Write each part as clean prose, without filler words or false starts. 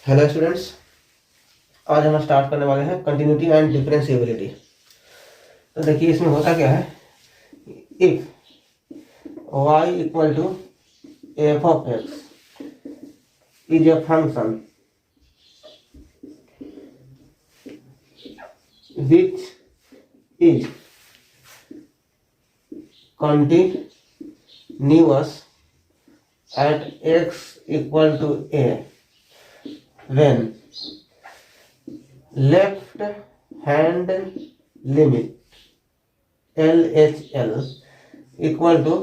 Hello students, आज हम start करने वाले हैं कंटिन्यूटी एंड डिफरेंशिएबिलिटी। तो देखिए इसमें होता क्या है, if y equal to F of x is a function which is continuous at x equal to a when left hand limit LHL equal to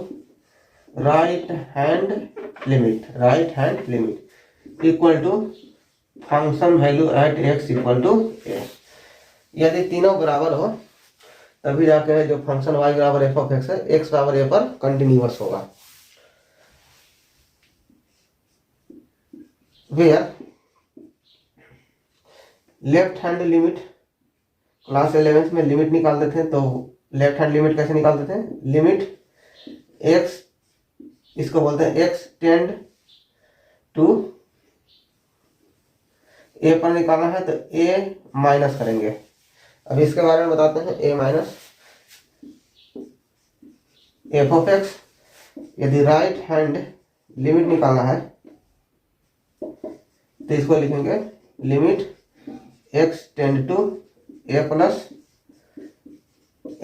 right hand limit equal to function value at x equal to a। यदि तीनों बराबर हो तभी जाके जो function y बराबर F of x है x बराबर a पर कंटिन्यूअस होगा। Where left hand limit, class 11 में लिमिट निकालते थे तो लेफ्ट हैंड लिमिट कैसे निकालते थे, लिमिट x, इसको बोलते हैं x टेंड टू a पर निकालना है तो a माइनस करेंगे। अब इसके बारे में बताते हैं, a minus F of X. यदि राइट हैंड लिमिट निकालना है तो इसको लिखेंगे limit x tend to a plus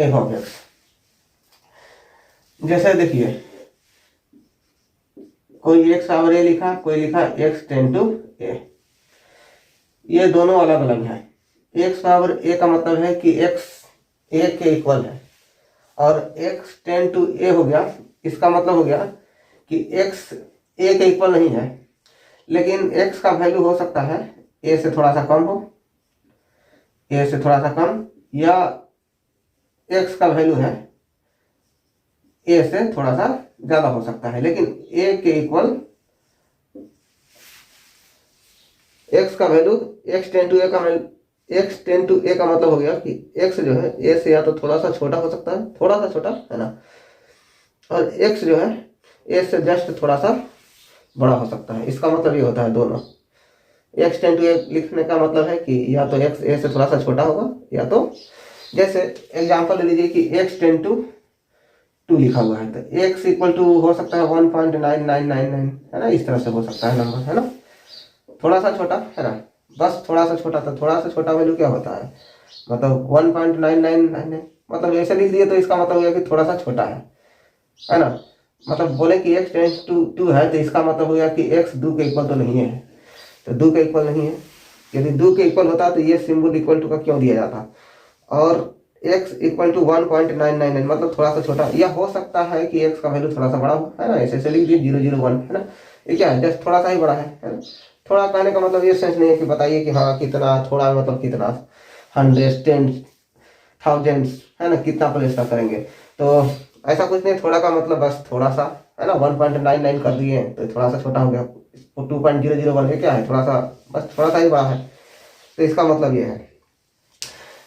F of X. जैसे देखिए कोई x बराबर a लिखा, कोई लिखा x टेंड टू a, ये दोनों अलग अलग हैं। x बराबर a का मतलब है कि x a के इक्वल है और x टेंड टू a हो गया, इसका मतलब हो गया कि x a के इक्वल नहीं है, लेकिन x का वैल्यू हो सकता है a से थोड़ा सा कम हो, a से थोड़ा सा कम, या x का वैल्यू है a से थोड़ा सा ज्यादा हो सकता है, लेकिन a के इक्वल x का value x tend to a का x टेंड टू a का मतलब हो गया कि x जो है a से या तो थोड़ा सा छोटा हो सकता है, थोड़ा सा छोटा है ना, और x जो है a से जस्ट थोड़ा सा बड़ा हो सकता है। इसका मतलब ये होता है दोनों। x टेंड टू a लिखने का मतलब है कि या तो x a से थोड़ा सा छोटा होगा, या तो जैसे एग्जांपल ले लीजिए कि x टेंड टू 2 लिखा हुआ है तो x इक्वल टू हो सकता है 1.9999, है ना, इस तरह से हो सकता है नंबर, है ना, थोड़ा सा छोटा, है ना, बस थोड़ा सा छोटा। तो थोड़ा सा छोटा वैल्यू क्या होता है, मतलब 1.9999, मतलब ऐसे लिख दिए तो इसका मतलब है कि थोड़ा सा छोटा है ना। मतलब बोले कि x टेंड टू 2 है तो इसका मतलब हो गया कि x 2 के इक्वल तो नहीं है, तो 2 के इक्वल नहीं है। यदि 2 के इक्वल होता तो ये सिंबल इक्वल टू का क्यों दिया जाता, और x इक्वल टू 1.999 मतलब थोड़ा सा छोटा, या हो सकता है कि x का वैल्यू थोड़ा सा बड़ा हो, है ना, ऐसे लिख दिए 001, है ना, ये क्या है, जस्ट थोड़ा सा ही बड़ा है ना। थोड़ा कहने का मतलब ये सेंस नहीं है कि बताइए कि हाँ कितना थोड़ा, मतलब कितना 100 10 थाउजेंड्स, है ना, कितना प्लेस का करेंगे, तो ऐसा कुछ नहीं। थोड़ा का मतलब बस थोड़ा सा, है ना, 1.99 कर दिए तो थोड़ा सा छोटा हो गया, 2.001 है, क्या है, थोड़ा सा, बस थोड़ा सा ही बड़ा है, तो इसका मतलब ये है।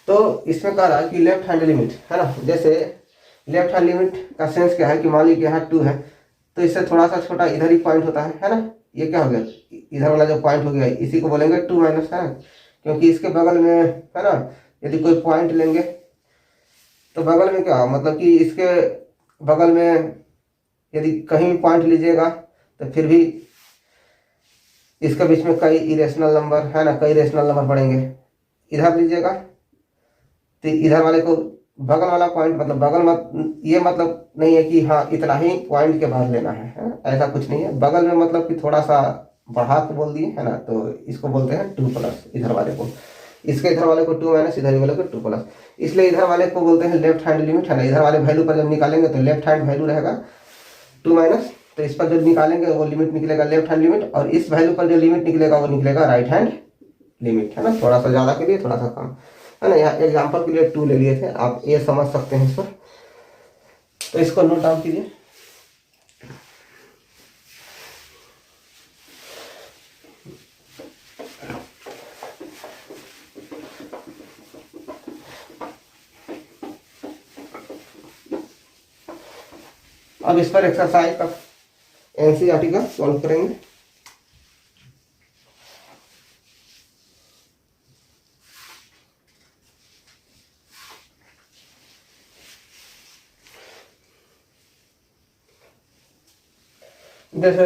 तो इसमें कह रहा है कि लेफ्ट हैंड लिमिट, है ना, जैसे लेफ्ट हैंड लिमिट का सेंस क्या है कि मान लीजिए यहाँ 2 है तो इससे थोड़ा सा छोटा इधर ही पॉइंट होता है ना, ये क्या हो गया, इधर वाला जो पॉइंट हो गया इसी को बोलेंगे 2 माइनस, है ना, क्योंकि इसके बगल में, है ना, यदि कोई पॉइंट लेंगे तो बगल में क्या, मतलब कि इसके बगल में यदि कहीं पॉइंट लीजिएगा तो फिर भी इसके बीच में कई इरेशनल नंबर, है ना, कई रेशनल नंबर पड़ेंगे। इधर लीजिएगा तो इधर वाले को बगल वाला पॉइंट, मतलब बगल मत, ये मतलब नहीं है कि हाँ इतना ही पॉइंट के बाद लेना है, ऐसा कुछ नहीं है। बगल में मतलब कि थोड़ा सा बढ़ा के बोल दिए, है ना, तो इसको बोलते हैं 2 प्लस, इधर वाले को, इसके इधर वाले को 2 माइनस, इधर वाले को 2 प्लस, इसलिए इधर वाले को बोलते हैं लेफ्ट हैंड लिमिट, है ना। इधर वाले वैल्यू पर जब निकालेंगे तो लेफ्ट हैंड वैल्यू रहेगा 2 माइनस, तो इस पर जो निकालेंगे वो लिमिट निकलेगा लेफ्ट हैंड लिमिट, और इस वैल्यू पर जो लिमिट निकलेगा वो निकलेगा राइट हैंड लिमिट, है ना, थोड़ा सा ज़्यादा के लिए थोड़ा सा कम, है ना। यहाँ एग्जाम्पल के लिए 2 ले लिए थे, आप ये समझ सकते हैं इस पर, तो इसको नोट डाउन कीजिए। अब इस पर एक्सरसाइज का एनसीईआरटी का सॉल्व करेंगे। जैसे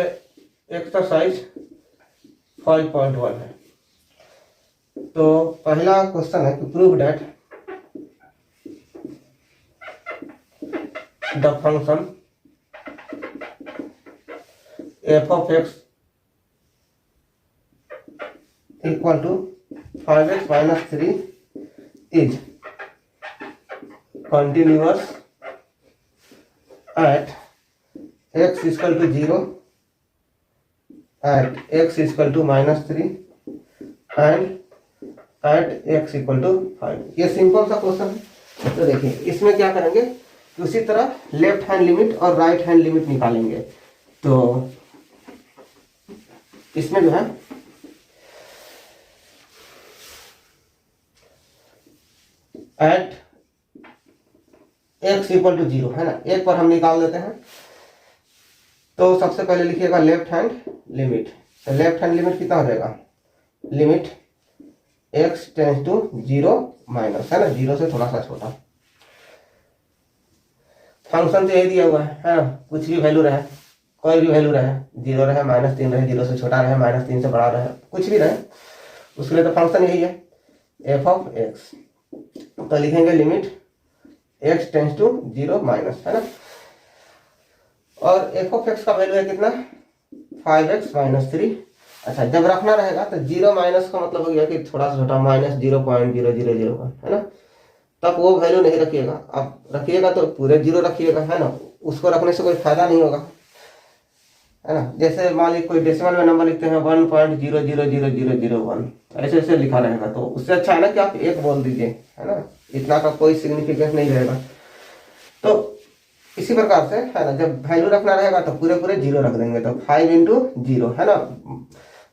एक्सरसाइज 5.1 है, तो पहला क्वेश्चन है कि prove that the function f of x equal to 5x minus 3 is continuous at x equal to 0 at x equal to -3 and at x equal to 5। ये सिंपल सा क्वेश्चन है। तो देखिए इसमें क्या करेंगे कि उसी तरह लेफ्ट हैंड लिमिट और राइट हैंड लिमिट निकालेंगे। तो इसमें जो है at x इक्वल टू 0 है ना, एक पर हम निकाल देते हैं। तो सबसे पहले लिखिएगा लेफ्ट हैंड लिमिट। तो लेफ्ट हैंड लिमिट कितना हो जाएगा, limit x tends to 0 minus, है ना, 0 से थोड़ा सा छोटा। फंक्शन तो यही दिया हुआ है ना, कुछ भी वैल्यू रहे, कोई भी वैल्यू रहे, 0 रहे, -3 रहे, 0 से छोटा रहे, -3 से बड़ा रहे, कुछ भी रहे, उसके लिए तो फंक्शन यही है एफ ऑफ एक्स। तो लिखेंगे limit x tends to 0 minus, है ना, और एफ ऑफ एक्स का वैल्यू है कितना, 5x माइनस 3। अच्छा, जब रखना रहेगा तो 0 माइनस का मतलब हो गया कि थोड़ा सा छोटा, -0.0001, है ना, तब वो वैल्यू नहीं रखिएगा। अब रखिएगा तो पूरे 0 रखिएगा, है ना, उसको रखने से कोई फायदा नहीं होगा, है ना। जैसे मान लीजिए कोई डेसिमल में नंबर लिखते हैं 1.000001, ऐसे ऐसे लिखा रहेगा, तो उससे अच्छा है ना कि आप एक बोल दीजिए, है ना, इतना का कोई सिग्निफिकेंस नहीं रहेगा। तो इसी प्रकार से, है ना, जब वैल्यू रखना रहेगा तो पूरे पूरे 0 रख देंगे। तो 5 इंटू 0, है ना,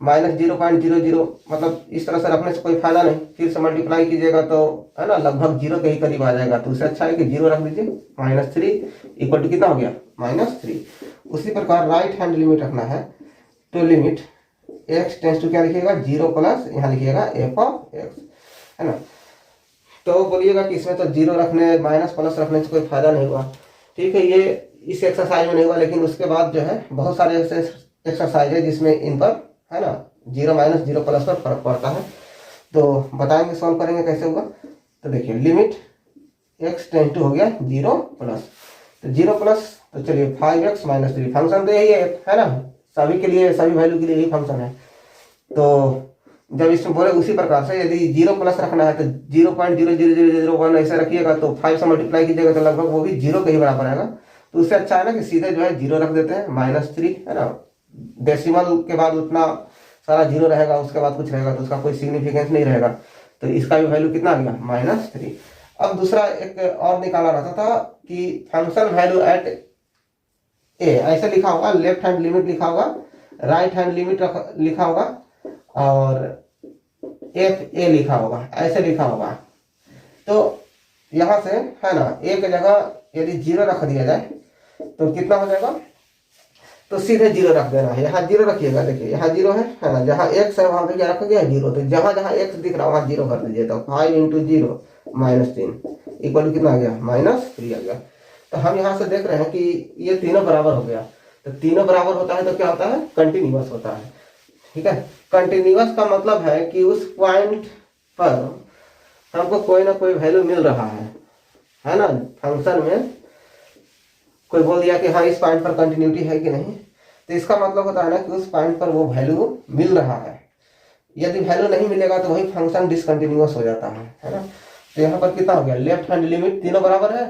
-0.00, मतलब इस तरह से रखने से कोई फायदा नहीं। फिर से मल्टीप्लाई कीजिएगा तो, है ना, लगभग 0 के ही करीब आ जाएगा। तो उससे अच्छा है कि 0 रख दीजिए। -3 इक्वल टू कितना हो गया, -3। उसी प्रकार राइट हैंड लिमिट रखना है, तो लिमिट x टेंस टू क्या लिखिएगा, 0 प्लस, यहाँ लिखिएगा एफ ऑफ एक्स, है ना। तो बोलिएगा कि इसमें तो 0 रखने, माइनस प्लस रखने से कोई फायदा नहीं हुआ। ठीक है, ये इस एक्सरसाइज में नहीं हुआ, लेकिन उसके बाद जो है बहुत सारे एक्सरसाइज है जिसमें इन पर, है ना, 0 माइनस 0 प्लस पर फर्क पड़ता है। तो बताएंगे, सॉल्व करेंगे कैसे होगा। तो देखिए लिमिट x टेंस टू हो गया 0 प्लस, तो 0 प्लस, तो चलिए 5x माइनस 3, फंक्शन तो यही है ना, सभी के लिए, सभी वैल्यू के लिए यही फंक्शन है। तो जब इसमें बोले उसी प्रकार से यदि 0 प्लस रखना है तो 0.00001 ऐसे रखिएगा, तो 5 से मल्टीप्लाई कीजिएगा तो लगभग वो भी 0 के ही बराबर आएगा। तो उससे अच्छा है ना कि सीधे जो है 0 रख देते हैं, -3, है ना, डेसिमल के बाद उतना सारा 0 रहेगा, उसके बाद कुछ रहेगा तो उसका कोई सिग्निफिकेंस नहीं रहेगा। तो इसका भी वैल्यू कितना आ गया, -3। अब दूसरा एक और निकाला रहता था कि फंक्शन वैल्यू एट ए, ऐसे लिखा होगा, लेफ्ट हैंड लिमिट लिखा होगा, राइट हैंड लिमिट लिखा होगा, और एफ ए लिखा होगा, ऐसे लिखा होगा। तो यहां से, है ना, एक जगह यदि 0 रख दिया जाए तो कितना हो जाएगा, तो सीधे 0 रख देना है, यहाँ 0 रखिएगा। देखिए यहाँ 0 है ना, जहाँ x है वहां पे क्या रखा गया, 0। तो जहां जहां x दिख रहा है वहां 0 कर दीजिए। तो 5 इंटू 0 -3 इक्वल टू कितना आ गया, -3 आ गया। तो हम यहाँ से देख रहे हैं कि ये तीनों बराबर हो गया। तो तीनों बराबर होता है तो क्या होता है, कंटिन्यूअस होता है। ठीक है, कंटिन्यूअस का मतलब है कि उस पॉइंट पर हमको कोई ना कोई वैल्यू मिल रहा है ना। फंक्शन में कोई बोल दिया कि हाँ इस पॉइंट पर कंटिन्यूटी है कि नहीं, तो इसका मतलब होता है ना कि उस पॉइंट पर वो वैल्यू मिल रहा है। यदि वैल्यू नहीं मिलेगा तो वही फंक्शन डिसकंटिन्यूअस हो जाता है ना। तो यहाँ पर कितना हो गया, लेफ्ट हैंड लिमिट तीनों बराबर है,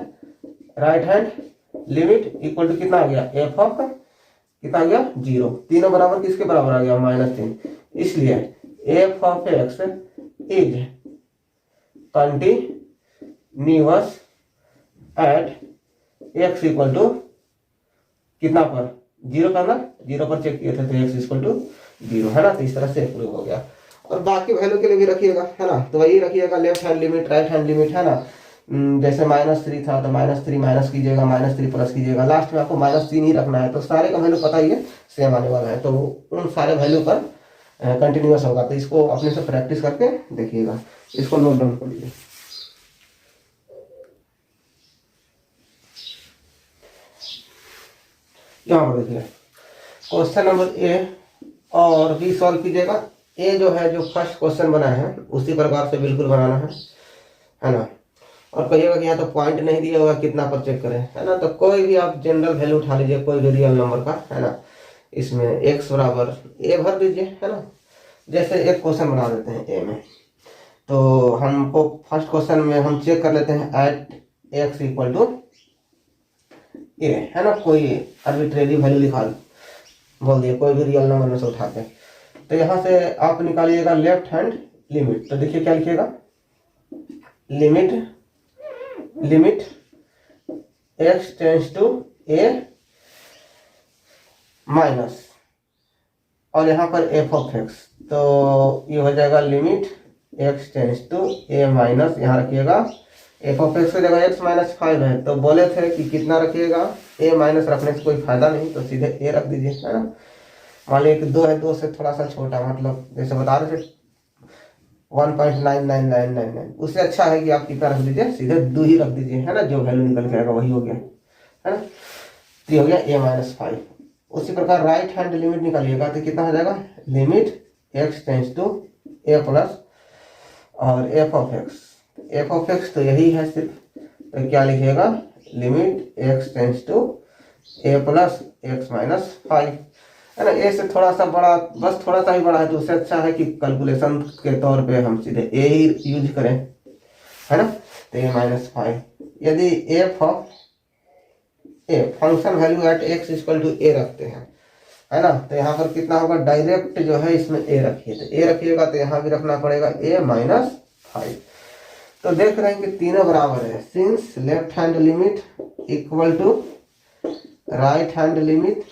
right hand limit equal to कितना आ गया, एफ ऑफ कितना आ गया, 0। तीनों बराबर किसके बराबर आ गया, -3। इसलिए F of x is continuous at x equal to कितना पर, 0 करना, 0 पर चेक किए थे तो एक्स इक्वल टू 0, है ना। तो इस तरह से प्रूव हो गया। और बाकी वैल्यू के लिए भी रखिएगा, है ना, तो वही रखिएगा, left hand limit, right hand limit, है ना। जैसे -3 था तो -3 माइनस कीजिएगा, -3 प्लस कीजिएगा, लास्ट में आपको -3 ही रखना है। तो सारे का वैल्यू पता ही है, सेम आने वाला है। तो उन सारे वैल्यू पर कंटिन्यूअस होगा। तो इसको अपने से प्रैक्टिस करके देखिएगा, इसको नोट डाउन कर लीजिए। यहाँ पर देखिए क्वेश्चन नंबर ए और बी सॉल्व कीजिएगा। ए जो है जो फर्स्ट क्वेश्चन बना है उसी प्रकार से बिल्कुल बनाना है ना। और कहिएगा कि यहाँ तो पॉइंट नहीं दिया होगा कितना पर चेक करें, है ना। तो कोई भी आप जनरल वैल्यू उठा लीजिए, कोई भी रियल नंबर का, है ना। इसमें x बराबर ए भर दीजिए, है ना। जैसे एक क्वेश्चन बना देते हैं ए में, तो हमको फर्स्ट क्वेश्चन में हम चेक कर लेते हैं एट x इक्वल टू ए, है ना। कोई आर्बिट्रेरी वैल्यू लिखा बोल दिए, कोई भी रियल नंबर में से उठा के। तो यहाँ से आप निकालिएगा लेफ्ट हैंड लिमिट। तो देखिए क्या लिखिएगा, limit x tends to a minus, और यहाँ पर f ऑफ x, तो ये हो जाएगा limit x tends to a minus, यहाँ रखिएगा f ऑफ x की जगह x माइनस 5 है, तो बोले थे कि कितना रखिएगा, a माइनस रखने से कोई फायदा नहीं, तो सीधे a रख दीजिए, है ना। मान लीजिए कि 2 है, 2 से थोड़ा सा छोटा, मतलब जैसे बता रहे थे 1.99999, उससे अच्छा है कि आप कितना रख दीजिए, सीधे 2 ही रख दीजिए, है ना। जो वैल्यू निकल के आएगा वही हो गया, है ना। तो ये हो गया a माइनस 5। उसी प्रकार राइट हैंड लिमिट निकालिएगा तो कितना हो जाएगा, limit x tends to a plus और f ऑफ x तो यही है सिर्फ, तो क्या लिखिएगा, limit x tends to a plus x minus 5, है ना। ए से थोड़ा सा बड़ा, बस थोड़ा सा ही बड़ा है, तो उससे अच्छा है कि कैलकुलेशन के तौर पे हम सीधे ए ही यूज करें, है ना। तो a माइनस 5, यदि f of A function value at x equal to a रखते हैं, है ना, तो यहाँ पर कितना होगा, डायरेक्ट जो है इसमें a रखिए, तो a रखिएगा तो यहाँ भी रखना पड़ेगा a माइनस 5। तो देख रहे हैं कि तीनों बराबर है, since left hand limit equal to right hand limit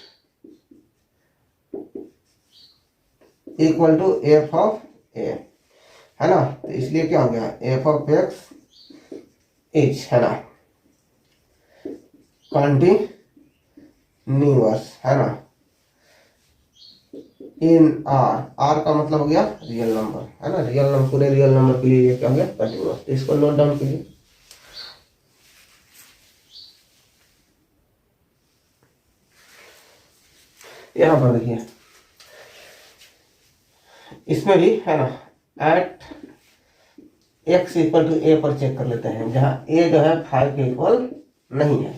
equal to f of a, है ना। तो इसलिए क्या हो गया, f ऑफ x इज, है ना, कंटिन्यूअस, है ना, इन r का मतलब हो गया रियल नंबर, है ना। रियल नंबर, पूरे रियल नंबर के लिए ये क्या हो गया, कंटिन्यूअस। तो इसको नोट डाउन कीजिए। यहां पर देखिए, इसमें भी, है ना, at x equal to a पर चेक कर लेते हैं, जहां a जो है 5 के इक्वल नहीं है,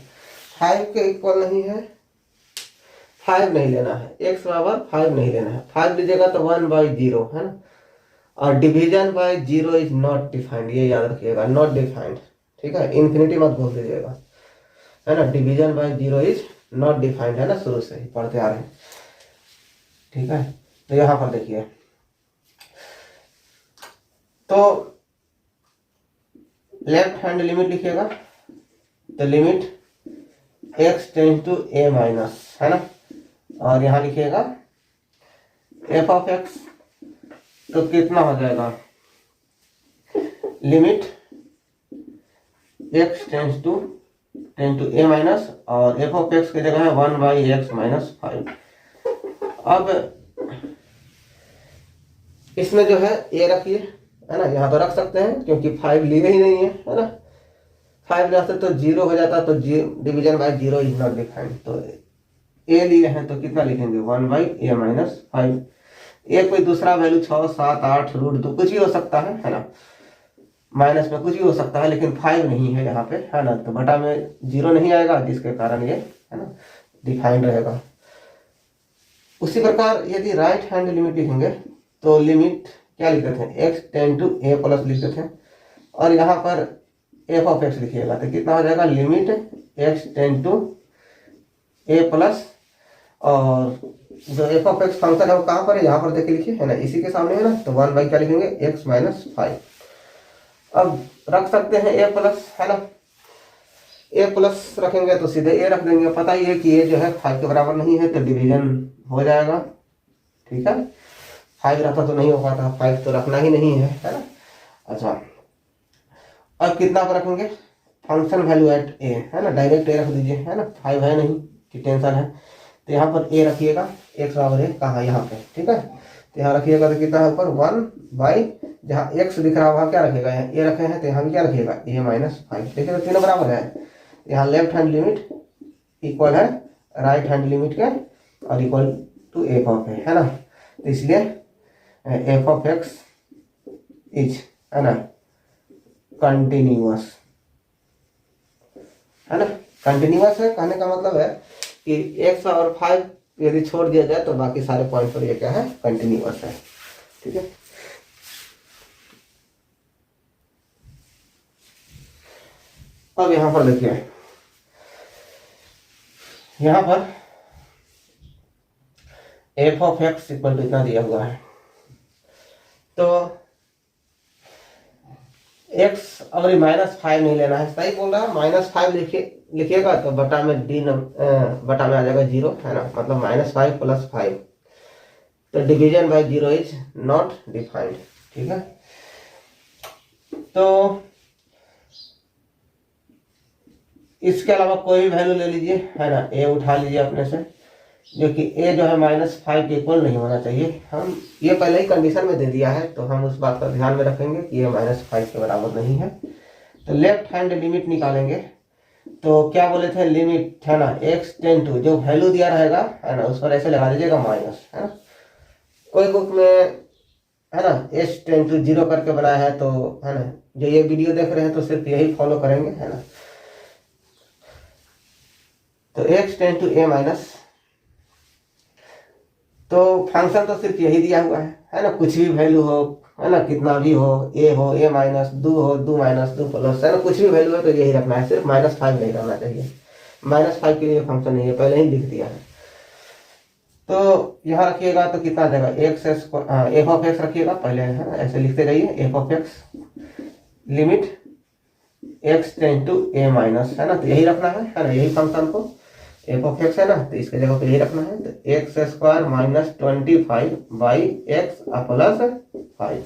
5 के इक्वल नहीं है, 5 नहीं लेना है, x बराबर 5 नहीं लेना है। 5 लीजिएगा तो 1/0, है ना। और division bye 0 is not defined, ये याद रखिएगा, नॉट डिफाइंड, ठीक है। इन्फिनिटी मत बोल दीजिएगा, है ना। Division bye 0 is not defined, है ना, शुरू से ही पढ़ते आ रहे हैं, ठीक है। तो यहां पर देखिए, तो लेफ्ट हैंड लिमिट लिखिएगा, तो limit x tends to a minus, है ना, और यहां लिखिएगा f ऑफ x, तो कितना हो जाएगा, limit x tends to a minus, और f ऑफ x की जगह है 1/x माइनस 5। अब इसमें जो है a रखिए, है ना, यहाँ तो रख सकते हैं क्योंकि 5 लिए ही नहीं है ना। 5 रहते तो 0 हो जाता, तो division bye 0 is not defined, तो a लिए हैं तो कितना लिखेंगे, 1/a माइनस 5। a कोई दूसरा वैल्यू 6, 7, 8 √2 कुछ भी हो सकता है ना, माइनस में कुछ भी हो सकता है, लेकिन 5 नहीं है यहाँ पे, है ना। तो बटा में 0 नहीं आएगा, जिसके कारण ये, है ना, डिफाइंड रहेगा। उसी प्रकार यदि राइट हैंड लिमिट लिखेंगे तो लिमिट क्या लिखते थे, x tend to a plus लिखते थे, और यहाँ पर f ऑफ x लिखिएगा तो कितना हो जाएगा, limit x tend to a plus, और जो f ऑफ x फंक्शन है वो कहाँ पर है, यहाँ पर देखिए लिखिए, है ना, इसी के सामने है ना। तो 1 बाई क्या लिखेंगे, x माइनस 5। अब रख सकते हैं a प्लस, है ना, a प्लस रखेंगे तो सीधे a रख देंगे। पता ही है कि a जो है 5 के बराबर नहीं है, तो डिवीजन हो जाएगा, ठीक है। 5 रहता तो नहीं हो पाता, 5 तो रखना ही नहीं है ना। अच्छा, अब कितना पर रखेंगे, फंक्शन वैल्यू एट a, है ना, डायरेक्ट a रख दीजिए, है ना, 5 है नहीं कि टेंशन है, तो यहाँ पर a रखिएगा, x बराबर है कहाँ, यहाँ पे, ठीक है। तो यहाँ रखिएगा तो कितना है ऊपर 1/, जहाँ x दिख रहा है वहाँ क्या रखेगा, यहाँ a रखे हैं तो यहाँ भी क्या रखिएगा, a माइनस 5। देखिए तो तीनों बराबर है, यहाँ लेफ्ट हैंड लिमिट इक्वल है राइट हैंड लिमिट के, और इक्वल टू एफ ऑफ ए, है ना। तो इसलिए एफ ऑफ एक्स इज, है ना, कंटिन्यूअस, है ना। कंटिन्यूअस है कहने का मतलब है कि एक्स और 5 यदि छोड़ दिया जाए तो बाकी सारे पॉइंट पर ये क्या है, कंटिन्यूअस है। ठीक है, अब यहां पर देखिए, यहां पर F of x equal to इतना दिया हुआ है, तो एक्स और -5 नहीं लेना है, सही बोल रहा है। -5 लिखिएगा तो बटा में बटा में आ जाएगा 0, है ना, मतलब -5 + 5, तो division bye 0 is not defined. ठीक है, तो इसके अलावा कोई भी वैल्यू ले लीजिए, है ना, ए उठा लीजिए अपने से, जो कि ए जो है -5 के इक्वल नहीं होना चाहिए। हम ये पहले ही कंडीशन में दे दिया है, तो हम उस बात का ध्यान में रखेंगे कि ये -5 के बराबर नहीं है। तो लेफ्ट हैंड लिमिट निकालेंगे, तो क्या बोले थे, लिमिट, है ना, x टेंड टू, जो वैल्यू दिया रहेगा, है ना, उस पर ऐसे लगा दीजिएगा माइनस, है ना। कोई बुक में, है ना, h टेंड टू 0 करके बनाया है, तो, है ना, जो ये वीडियो देख रहे हैं तो सिर्फ यही फॉलो करेंगे, है ना। तो x tend to a minus, तो फंक्शन तो सिर्फ यही दिया हुआ है ना, कुछ भी वैल्यू हो, है ना, कितना भी हो, a हो, a माइनस, दो हो, दो माइनस दो प्लस, है ना, कुछ भी वैल्यू है तो यही रखना है, सिर्फ -5 नहीं करना चाहिए। -5 के लिए फंक्शन नहीं है, पहले ही लिख दिया है। तो यहाँ रखिएगा तो कितना आ जाएगा, एफ ऑफ एक्स रखिएगा पहले, है ऐसे लिखते जाइए, F of X limit x tend to a minus, है ना, तो यही रखना है ना, यही फंक्शन को एफ ऑफ एक्स है ना, तो इसके जगह पे यही रखना है, तो x² - 25 बाई एक्स प्लस 5।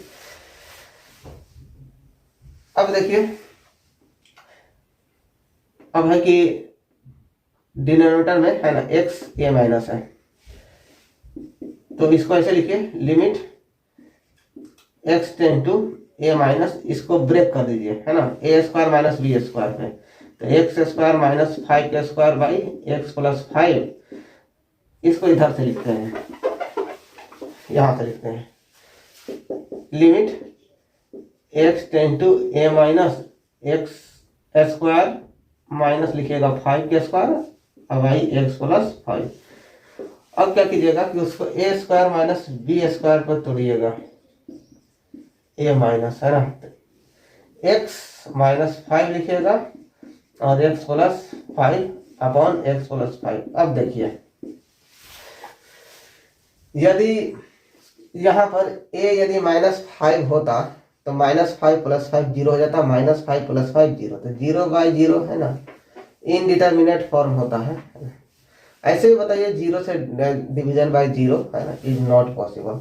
अब देखिए, अब है कि डिनोमिनेटर में, है ना, x a माइनस है, तो इसको ऐसे लिखिए, limit x tend to a minus, इसको ब्रेक कर दीजिए, है ना, a² - b² पे, तो x² - 5 बाई एक्स प्लस 5, इसको इधर से लिखते हैं, यहां से लिखते हैं, limit x tend to a minus x² minus लिखिएगा 5 बाई एक्स प्लस 5। अब क्या कीजिएगा कि उसको a² - b² पर तोड़िएगा, a माइनस, है ना, x - 5 लिखिएगा और x plus 5 upon x plus 5। अब देखिए, यदि यहाँ पर a यदि -5 होता तो -5 + 5 0 हो जाता, -5 + 5 0, तो 0/0, है ना, इनडिटर्मिनेट फॉर्म होता है। ऐसे भी बताइए 0 से डिवीजन बाय 0, है ना, इज नॉट पॉसिबल।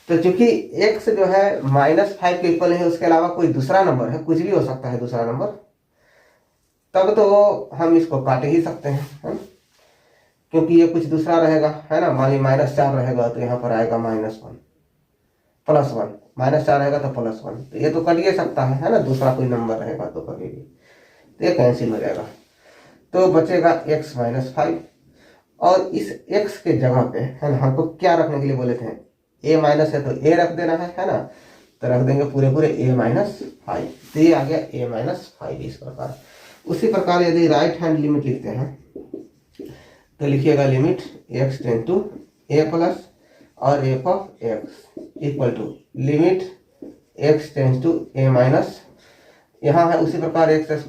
तो चूंकि x जो है -5 के इक्वल है, उसके अलावा कोई दूसरा नंबर है, कुछ भी हो सकता है दूसरा नंबर, तब तो हम इसको काट ही सकते हैं, है ना, क्योंकि ये कुछ दूसरा रहेगा, है ना। मान ली -4 रहेगा तो यहाँ पर आएगा -1 + 1, -4 रहेगा तो +1, तो ये तो कट ही सकता है ना, दूसरा कोई नंबर रहेगा तो कभी भी, तो ये कैंसिल हो जाएगा, तो बचेगा x - 5। और इस x के जगह पे, है ना, हमको क्या रखने के लिए बोले थे, a माइनस है तो a रख देना है ना, तो रख देंगे पूरे a - 5, तो ये आ गया a - 5 इस प्रकार। उसी प्रकार यदि राइट हैंड लिमिट लिखते हैं तो लिखिएगा limit x tend to a plus और f of x equal to limit x tend to a minus, यहाँ है उसी प्रकार x² -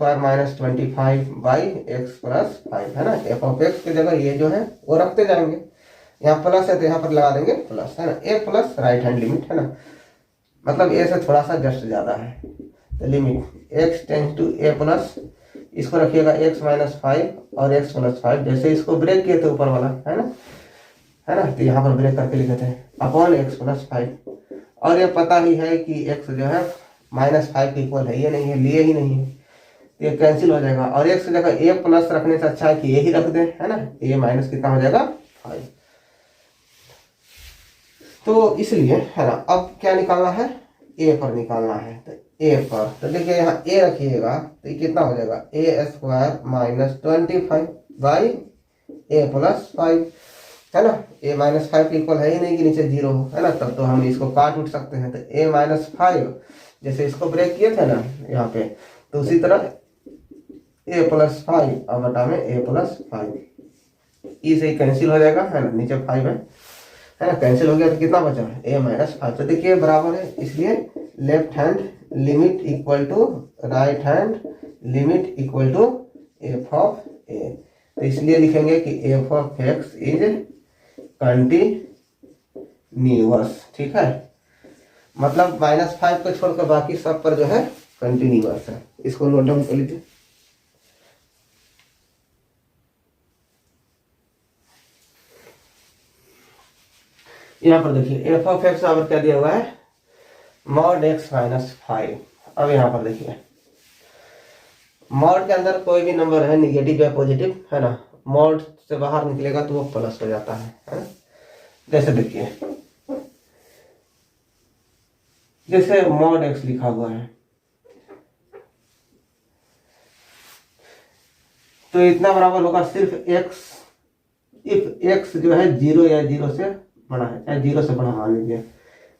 25 बाई एक्स प्लस 5, है ना, f ऑफ x की जगह ये जो है वो रखते जाएंगे, यहाँ प्लस है तो यहाँ पर लगा देंगे प्लस, है ना, a plus right hand limit, है ना, मतलब a से थोड़ा सा जस्ट ज्यादा है, तो limit x tend to a plus, इसको रखिएगा x - 5 और x प्लस 5, जैसे इसको ब्रेक किए थे ऊपर वाला, है ना, तो यहाँ पर ब्रेक करके लिखे थे अपॉन x प्लस 5। और ये पता ही है कि x जो है -5 के इक्वल है, ये नहीं है, लिए ही नहीं है, तो ये कैंसिल हो जाएगा, और x की जगह a प्लस रखने से अच्छा है कि यही रख दें, है ना, a माइनस कितना हो जाएगा 5। तो इसलिए, है ना, अब क्या निकालना है, a पर निकालना है, तो a पर, तो देखिए यहाँ a रखिएगा तो ये कितना हो जाएगा, a² - 25 बाई a प्लस 5, है ना। a माइनस फाइव के इक्वल है ही नहीं कि नीचे जीरो हो, है ना, तब तो हम इसको काट उठ सकते हैं। तो a माइनस फाइव, जैसे इसको ब्रेक किए थे ना यहाँ पे, तो उसी तरह a प्लस फाइव और बटा में a प्लस फाइव, ई से कैंसिल हो जाएगा, है ना, नीचे फाइव है ना, कैंसिल हो गया तो कितना बचा a माइनस फाइव। तो देखिए बराबर है, इसलिए left hand limit equal to right hand limit equal to F of A. तो इसलिए लिखेंगे कि F of x is continuous, ठीक है। मतलब माइनस फाइव को छोड़कर बाकी सब पर जो है कंटिन्यूअस है। इसको नोट डाउन कर लीजिए। यहाँ पर देखिए एफ ऑफ एक्स बराबर क्या दिया हुआ है, मॉड एक्स माइनस फाइव। अब यहाँ पर देखिए मॉड के अंदर कोई भी नंबर है निगेटिव या पॉजिटिव, है ना, मॉड से बाहर निकलेगा तो वो प्लस हो जाता है ना। जैसे देखिए, जैसे मॉड एक्स लिखा हुआ है, तो इतना बराबर होगा सिर्फ एक्स, इफ एक्स जो है जीरो या जीरो से बड़ा है, चाहे जीरो से बड़ा मान लीजिए।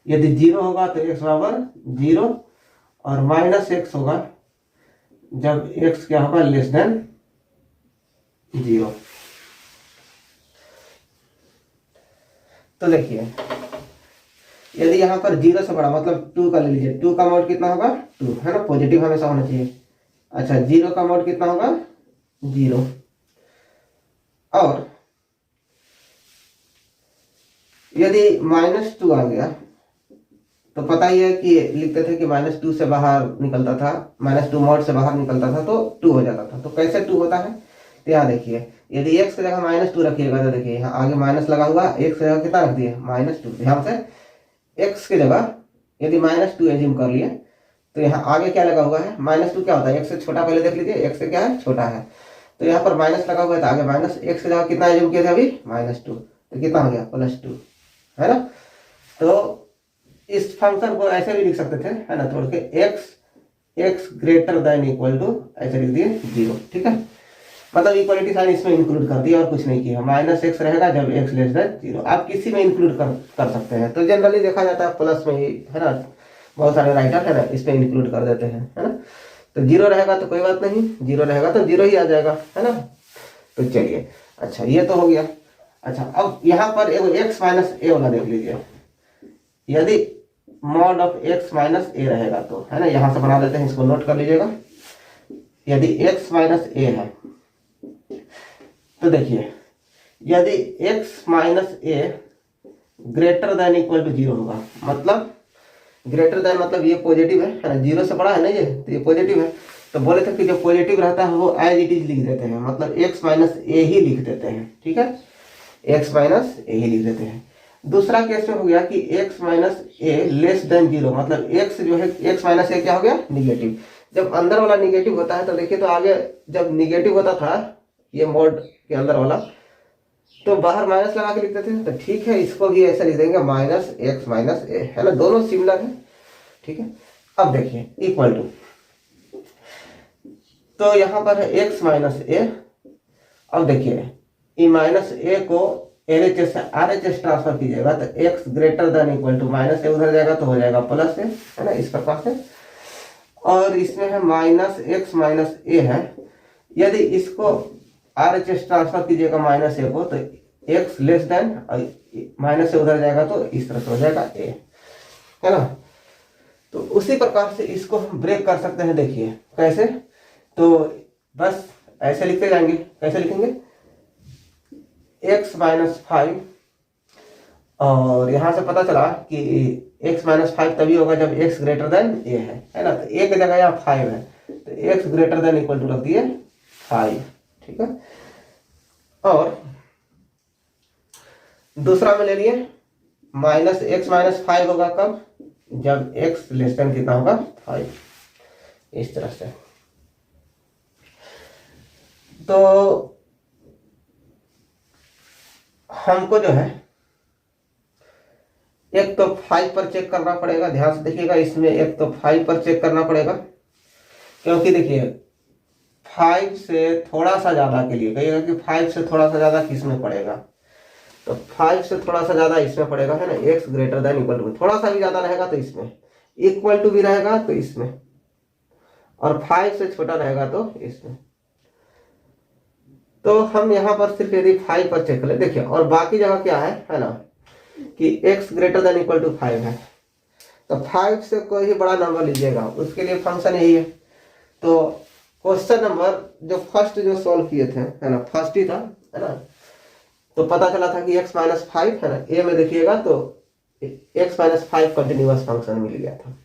यदि जीरो होगा तो एक्स बराबर जीरो, और माइनस एक्स होगा जब एक्स क्या होगा लेस देन जीरो। तो देखिए यदि यहाँ पर जीरो से बड़ा मतलब टू का ले लीजिए, टू का मोड कितना होगा टू, है ना, पॉजिटिव हमेशा होना चाहिए। अच्छा, जीरो का मोड कितना होगा जीरो। और यदि माइनस टू आ गया तो पता ही है कि लिखते थे कि माइनस टू से बाहर निकलता था, माइनस टू मोड से बाहर निकलता था तो टू हो जाता था। तो कैसे टू होता है, तो यहाँ देखिए यदि एक्स की जगह माइनस टू रखिएगा तो देखिए यहाँ आगे माइनस लगा हुआ, एक्स की जगह कितना रख दिए माइनस टू। ध्यान से एक्स की जगह यदि माइनस टू एज्यूम कर लिए तो यहाँ आगे क्या लगा हुआ है माइनस टू, क्या होता है एक्स से छोटा, पहले देख लीजिए एक्स से क्या है छोटा है, तो यहाँ पर माइनस लगा हुआ है तो आगे माइनस, एक्स की जगह कितना एज्यूम किया था अभी माइनस टू, तो कितना हो गया प्लस टू, है ना। तो इस फंक्शन को ऐसे भी लिख सकते थे, है ना, तोड़ के X greater than equal to ऐसे लिख दिए जीरो, ठीक है। मतलब इक्वलिटी साइन इसमें इंक्लूड कर दिया और कुछ नहीं किया। माइनस एक्स रहेगा जब एक्स लेस देन जीरो, आप किसी में इंक्लूड कर सकते हैं। तो जनरली देखा जाता है प्लस में ही, है ना, बहुत सारे राइटर है ना इसमें इंक्लूड कर देते हैं, है ना। तो जीरो रहेगा तो कोई बात नहीं, जीरो रहेगा तो जीरो ही आ जाएगा, है ना। तो चलिए, अच्छा ये तो हो गया। अच्छा अब यहाँ पर एक्स माइनस ए वाला देख लीजिए। यदि मॉड ऑफ एक्स माइनस ए रहेगा तो, है ना, यहां से बना देते हैं, इसको नोट कर लीजिएगा। यदि एक्स माइनस ए है तो देखिए यदि X minus A greater than equal to zero होगा, मतलब ग्रेटर देन मतलब ये पॉजिटिव है ना, जीरो से बड़ा है ना ये, तो ये पॉजिटिव है। तो बोले थे कि जो पॉजिटिव रहता है वो एज इट इज लिख देते हैं, मतलब एक्स माइनस ए ही लिख देते हैं, ठीक है, एक्स माइनस ए ही लिख देते हैं। दूसरा केस में हो गया कि x माइनस ए लेस देन जीरो, मतलब x जो है x माइनस ए क्या हो गया निगेटिव। जब अंदर वाला निगेटिव होता है तो देखिए, तो आगे जब निगेटिव होता था ये मोड के अंदर वाला तो बाहर माइनस लगा के लिखते थे। तो ठीक है, इसको भी ऐसा लिख देंगे माइनस एक्स माइनस ए, है ना, दोनों सिमिलर है, ठीक है। अब देखिए इक्वल टू, तो यहां पर है एक्स माइनस ए। अब देखिए ई माइनस ए को LHS से RHS ट्रांसफर कीजिएगा तो x greater than equal to minus A उधर जाएगा तो हो जाएगा प्लस ए, है ना, इस प्रकार से। और इसमें है माइनस एक्स माइनस ए है, यदि इसको RHS ट्रांसफर कीजिएगा माइनस ए को तो x लेस देन माइनस से उधर जाएगा तो इस तरह से हो जाएगा ए, है ना। तो उसी प्रकार से इसको हम ब्रेक कर सकते हैं। देखिए कैसे, तो बस ऐसे लिखते जाएंगे। कैसे लिखेंगे, x माइनस फाइव, और यहां से पता चला कि x माइनस फाइव तभी होगा जब x ग्रेटर देन a है ना। तो a की जगह यहाँ फाइव है तो x greater than equal to रख दिए फाइव, ठीक है। और दूसरा में ले लिए माइनस एक्स माइनस फाइव होगा कब, जब x लेस देन कितना होगा फाइव, इस तरह से। तो हमको जो है एक तो 5 पर चेक करना पड़ेगा, ध्यान से देखिएगा, इसमें एक तो 5 पर चेक करना पड़ेगा, क्योंकि देखिए 5 से थोड़ा सा ज्यादा के लिए कहिएगा कि 5 से थोड़ा सा ज्यादा किस में पड़ेगा, तो 5 से थोड़ा सा ज़्यादा इसमें पड़ेगा, है ना, X greater than equal to, थोड़ा सा भी ज़्यादा रहेगा तो इसमें, इक्वल टू भी रहेगा तो इसमें, और 5 से छोटा रहेगा तो इसमें। तो हम यहाँ पर सिर्फ यदि 5 पर चेक करें, देखिए, और बाकी जगह क्या है ना, कि x greater than equal to 5 है, तो 5 से कोई भी बड़ा नंबर लीजिएगा, उसके लिए फंक्शन यही है। तो क्वेश्चन नंबर जो फर्स्ट जो सॉल्व किए थे, है ना, फर्स्ट ही था, है ना, तो पता चला था कि x माइनस 5, है ना, ए में देखिएगा तो x माइनस 5 कंटिन्यूअस फंक्शन मिल गया था,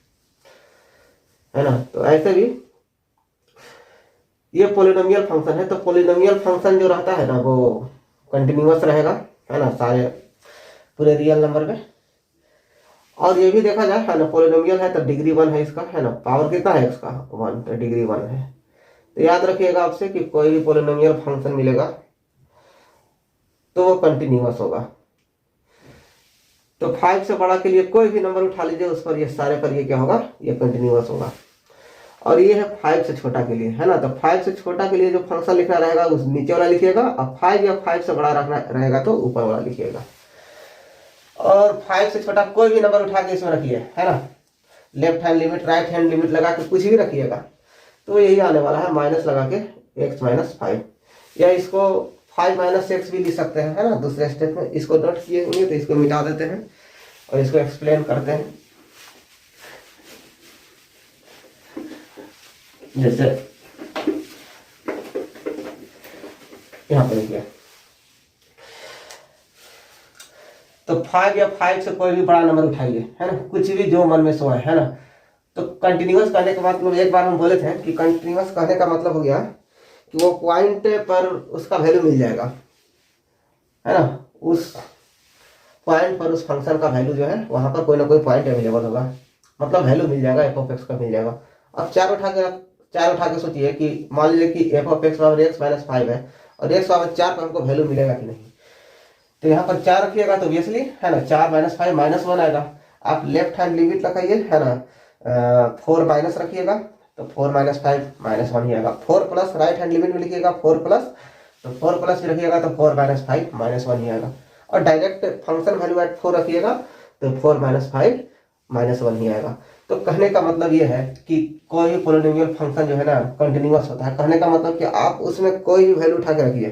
है ना। तो ऐसे भी ये पोलिनोमियल फंक्शन है, तो पोलिनोमियल फंक्शन जो रहता है ना वो कंटिन्यूअस रहेगा, है ना, सारे पूरे रियल नंबर में। और ये भी देखा जाए, है ना, पोलिनोमियल है तो डिग्री 1 है इसका, है ना, पावर कितना है इसका 1, तो डिग्री 1 है। तो याद रखिएगा आपसे कि कोई भी पोलिनोमियल फंक्शन मिलेगा तो वो कंटिन्यूअस होगा। तो 5 से बड़ा के लिए कोई भी नंबर उठा लीजिए, उस पर ये सारे पर ये क्या होगा, ये कंटिन्यूअस होगा। और ये है 5 से छोटा के लिए, है ना, तो 5 से छोटा के लिए जो फंक्शन लिखना रहेगा उस नीचे वाला लिखिएगा, और 5 या 5 से बड़ा रखना रहेगा तो ऊपर वाला लिखिएगा। और 5 से छोटा कोई भी नंबर उठा के इसमें रखिए, है ना, left hand limit right hand limit लगा के कुछ भी रखिएगा, तो यही आने वाला है, माइनस लगा के x माइनस 5, या इसको 5 माइनस एक्स भी लिख सकते हैं, है ना, दूसरे स्टेप में। इसको नोट किए होंगे तो इसको मिटा देते हैं और इसको एक्सप्लेन करते हैं। जैसे यहाँ पे देखिए, तो 5 या 5 से कोई भी बड़ा नंबर उठाइए, है ना, कुछ भी जो मन में सो है ना। तो कंटिन्यूअस कहने का मतलब, एक बार हम बोले थे कि कंटिन्यूअस कहने का मतलब हो गया कि वो पॉइंट पर उसका वैल्यू मिल जाएगा, है ना, उस पॉइंट पर उस फंक्शन का वैल्यू जो है वहां पर कोई ना कोई पॉइंट अवेलेबल होगा, मतलब वैल्यू मिल जाएगा, एफ ऑफ एक्स का मिल जाएगा। अब चार उठा के सोचिए कि मान लीजिए कि एफ ऑफ एक्स बराबर एक्स माइनस 5 है और एक्स बराबर 4 पर हमको वैल्यू मिलेगा कि नहीं। तो यहाँ पर 4 रखिएगा तो ऑब्वियसली, है ना, 4 माइनस 5 माइनस 1 आएगा। आप लेफ्ट हैंड लिमिट लगाइए, है ना, 4 माइनस रखिएगा तो 4 माइनस 5 माइनस 1 ही आएगा। 4 प्लस राइट हैंड लिमिट में लिखिएगा 4 प्लस, तो 4 प्लस भी रखिएगा तो 4 माइनस 5 माइनस 1 ही आएगा। और डायरेक्ट फंक्शन वैल्यू एट 4 रखिएगा तो 4 माइनस 5 माइनस 1 ही आएगा। तो कहने का मतलब ये है कि कोई भी पोलिनोमियल फंक्शन जो है ना कंटिन्यूअस होता है। कहने का मतलब कि आप उसमें कोई भी वैल्यू उठा के रखिए,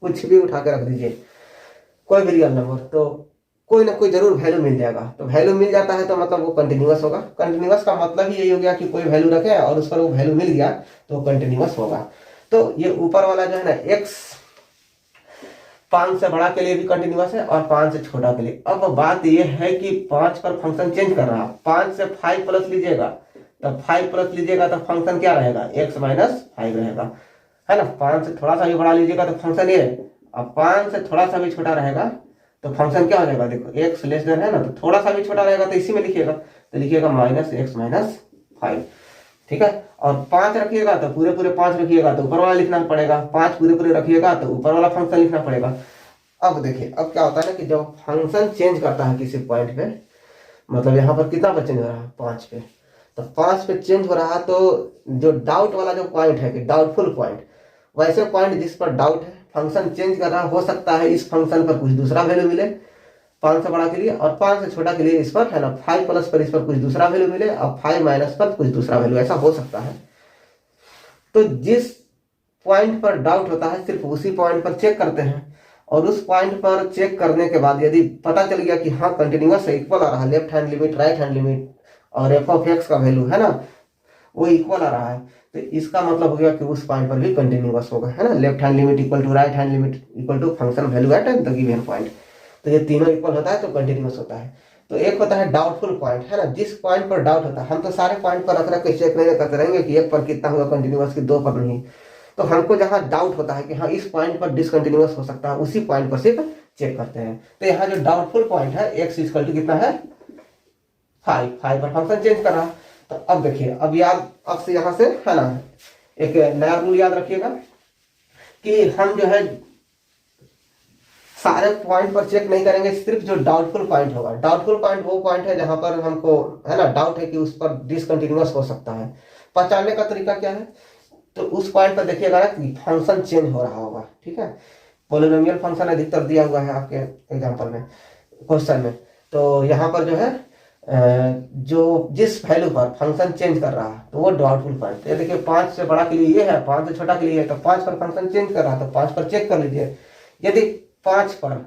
कुछ भी उठा के रख दीजिए, कोई भी रियल नंबर, तो कोई ना कोई जरूर वैल्यू मिल जाएगा। तो वैल्यू मिल जाता है तो मतलब वो कंटिन्यूअस होगा। कंटिन्यूअस का मतलब ही यही हो गया कि कोई वैल्यू रखे और उस पर वो वैल्यू मिल गया तो कंटिन्यूअस होगा। तो ये ऊपर वाला जो है ना x 5 से बड़ा के लिए भी कंटिन्यूअस है और 5 से छोटा के लिए। अब बात ये है कि 5 पर फंक्शन चेंज कर रहा है, 5 से 5 प्लस लीजिएगा, तब 5 प्लस लीजिएगा तो फंक्शन क्या रहेगा, x माइनस 5 रहेगा, है ना। 5 से थोड़ा सा भी बड़ा लीजिएगा तो फंक्शन ये, अब 5 से थोड़ा सा भी छोटा रहेगा तो फंक्शन क्या हो जाएगा, देखो x लेस देन है ना, तो थोड़ा सा भी छोटा रहेगा तो इसी में लिखिएगा, तो लिखिएगा माइनस x माइनस 5, ठीक है। और 5 रखिएगा तो पूरे पूरे 5 रखिएगा तो ऊपर वाला लिखना पड़ेगा, 5 पूरे पूरे रखिएगा तो ऊपर वाला फंक्शन लिखना पड़ेगा। अब देखिए, अब क्या होता है ना कि जब फंक्शन चेंज करता है किसी पॉइंट पे, मतलब यहाँ पर कितना पर चेंज हो रहा है, 5 पे, तो 5 पे चेंज हो रहा है, तो जो डाउट वाला जो पॉइंट है कि डाउटफुल पॉइंट, वैसे पॉइंट जिस पर डाउट है, फंक्शन चेंज कर रहा हो सकता है इस फंक्शन पर कुछ दूसरा वैल्यू मिले 5 से बड़ा के लिए, और 5 से छोटा के लिए इस पर, है ना, 5 प्लस पर इस पर कुछ दूसरा वैल्यू मिले और 5 माइनस पर कुछ दूसरा वैल्यू, ऐसा हो सकता है। तो जिस पॉइंट पर डाउट होता है सिर्फ उसी पॉइंट पर चेक करते हैं, और उस पॉइंट पर चेक करने के बाद यदि पता चल गया कि हाँ कंटिन्यूअस है, इक्वल आ रहा है, left hand limit right hand limit और एफ ऑफ एक्स का वैल्यू, है ना, वो इक्वल आ रहा है, तो इसका मतलब हो गया कि उस पॉइंट पर भी कंटिन्यूअस होगा, है ना। Left hand limit equal to right hand limit equal to function value at the given point, तो ये तीनों इक्वल होता है तो कंटिन्यूअस होता है। तो एक होता है डाउटफुल पॉइंट, है ना, जिस पॉइंट पर डाउट होता है, हम तो सारे पॉइंट पर रख के चेक नहीं करते रहेंगे कि एक पर कितना हुआ कंटिन्यूअस की 2 पर नहीं, तो हमको जहाँ डाउट होता है कि हाँ इस पॉइंट पर डिसकंटिन्यूअस हो सकता है, उसी पॉइंट पर सिर्फ चेक करते हैं। तो यहाँ जो डाउटफुल पॉइंट है x इक्वल टू कितना है 5 पर फंक्शन चेंज कर रहा है। तो अब देखिए, अब याद, अब से यहाँ से, है ना, एक नया रूल याद रखिएगा कि हम जो है सारे पॉइंट पर चेक नहीं करेंगे, सिर्फ जो डाउटफुल पॉइंट होगा। डाउटफुल पॉइंट वो पॉइंट है जहां पर हमको, है ना, डाउट है कि उस पर डिसकंटिन्यूअस हो सकता है। पहचानने का तरीका क्या है, तो उस पॉइंट पर देखिएगा ना कि फंक्शन चेंज हो रहा होगा, ठीक है। पॉलिनोमियल फंक्शन अधिकतर दिया हुआ है आपके एग्जाम्पल में, क्वेश्चन में। तो यहाँ पर जो है जो जिस वैल्यू पर फंक्शन चेंज कर रहा है तो वो डाउटफुल पॉइंट। ये देखिए 5 से बड़ा के लिए ये है, 5 से छोटा के लिए है, तो 5 पर फंक्शन चेंज कर रहा है तो 5 पर चेक कर लीजिए। यदि 5 पर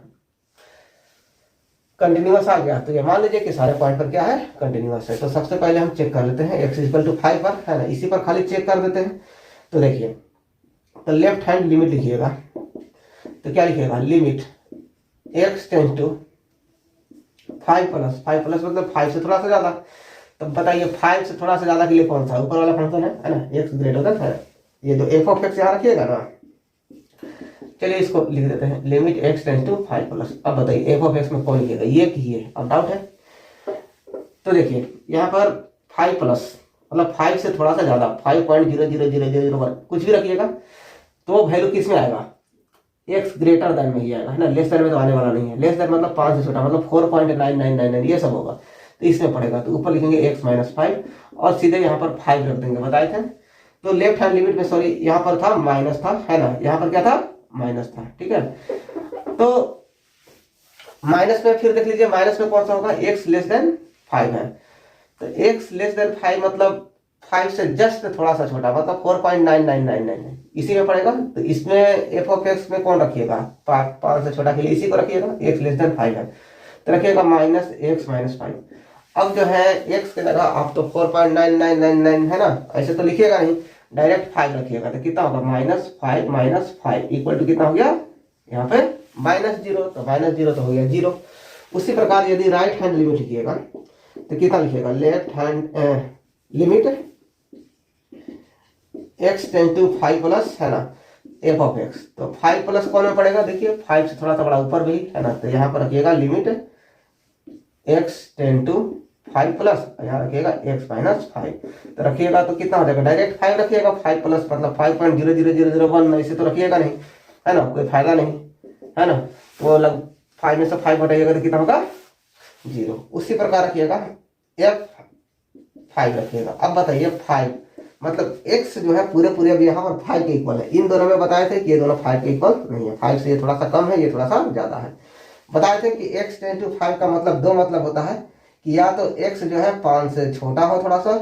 कंटिन्यूअस आ गया तो ये मान लीजिए कि सारे पॉइंट पर क्या है, कंटिन्यूअस है। तो सबसे पहले हम चेक कर लेते हैं x इक्वल टू 5 पर, है ना, इसी पर खाली चेक कर देते हैं। तो देखिए, तो लेफ्ट हैंड लिमिट लिखिएगा, तो क्या लिखिएगा, limit x tends to 5 plus 5 plus मतलब 5 से थोड़ा सा ज्यादा। तो बताइए 5 से थोड़ा सा ज्यादा के लिए कौन सा ऊपर वाला फंक्शन है ना, x ग्रेटर देन है, ये जो f ऑफ x यहाँ रखिएगा ना। चलिए इसको लिख देते हैं, limit x tends to 5 plus. अब बताइए f ऑफ x में कौन लिखेगा, ये कि ये, अब डाउट है। तो देखिए यहाँ पर 5 प्लस मतलब 5 से थोड़ा सा ज्यादा, 5.00001 कुछ भी रखिएगा, तो वैल्यू किस में आएगा, x ग्रेटर देन में ही आएगा, है ना, लेस देन में तो आने वाला नहीं है। लेस देन मतलब 5 से छोटा, मतलब 4.9999 ये सब होगा, तो इसमें पड़ेगा। तो ऊपर लिखेंगे x माइनस 5 और सीधे यहाँ पर 5 रख देंगे, बताए थे। तो लेफ्ट हैंड लिमिट में सॉरी यहाँ पर था माइनस था, है ना, यहाँ पर क्या था, माइनस था, ठीक है। तो माइनस में फिर देख लीजिए, माइनस में कौन सा होगा, x लेस देन 5 है। तो x लेस देन 5 मतलब 5 से जस्ट थोड़ा सा छोटा, मतलब 4.9999 इसी में पड़ेगा। तो इसमें f ऑफ x में कौन रखिएगा, 5 से छोटा के लिए इसी को रखिएगा, x लेस देन 5 है तो रखिएगा माइनस x माइनस 5। अब जो है x के जगह आप तो 4.9999 है ना, ऐसे तो लिखिएगा नहीं, डायरेक्ट 5 रखिएगा। तो कितना होगा, -5 माइनस 5 इक्वल टू कितना हो गया, यहाँ पे -0, तो -0 तो हो गया 0। उसी प्रकार यदि राइट हैंड लिमिट लिखिएगा तो कितना लिखिएगा, left hand limit x tends to 5 plus, है ना, f ऑफ x। तो 5 प्लस कौन में पड़ेगा, देखिए 5 से थोड़ा सा बड़ा ऊपर भी, है ना, तो यहाँ पर रखिएगा limit x tends to 5 plus, यहाँ रखिएगा x माइनस 5। तो रखिएगा तो कितना हो जाएगा, डायरेक्ट 5 रखिएगा, 5 प्लस मतलब 5.00001 ऐसे तो रखिएगा नहीं, है ना, कोई फायदा नहीं, है ना। तो लग 5 में से 5 हटाइएगा तो कितना होगा, 0। उसी प्रकार रखिएगा f5 रखिएगा। अब बताइए 5 मतलब x जो है पूरे पूरे अब यहाँ पर 5 के इक्वल है। इन दोनों में बताए थे कि ये दोनों 5 के इक्वल नहीं है, 5 से ये थोड़ा सा कम है, ये थोड़ा सा ज्यादा है। बताए थे कि x टेंस टू 5 का मतलब दो मतलब होता है कि या तो x जो है 5 से छोटा हो थोड़ा सा,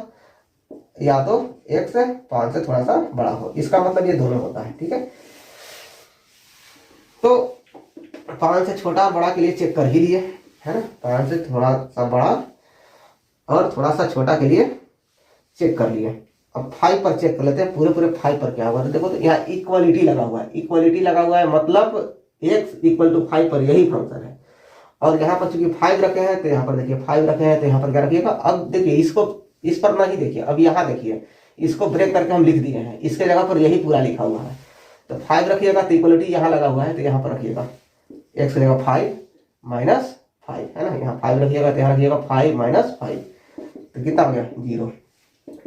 या तो x 5 से थोड़ा सा बड़ा हो, इसका मतलब ये दोनों होता है, ठीक है। तो 5 से छोटा बड़ा के लिए चेक कर ही लिए, है ना, 5 से थोड़ा सा बड़ा और थोड़ा सा छोटा के लिए चेक कर लिए। अब 5 पर चेक कर लेते हैं, पूरे पूरे 5 पर क्या हुआ। तो देखो तो यहाँ इक्वलिटी लगा हुआ है, इक्वलिटी लगा हुआ है मतलब x इक्वल टू 5 पर यही फंक्शन है। और यहाँ पर चूंकि 5 रखे हैं तो यहाँ पर देखिए 5 रखे हैं, तो यहाँ पर क्या रखिएगा। अब देखिए इसको इस पर ना ही देखिए, अब यहाँ देखिए इसको ब्रेक करके हम लिख दिए हैं, इसके जगह पर यही पूरा लिखा हुआ है। तो 5 रखिएगा तो इक्वलिटी यहाँ लगा हुआ है, तो यहाँ पर रखिएगा x की जगह 5 माइनस 5, है ना, यहाँ 5 रखिएगा तो यहाँ रखिएगा 5 माइनस 5, तो कितना हो गया 0।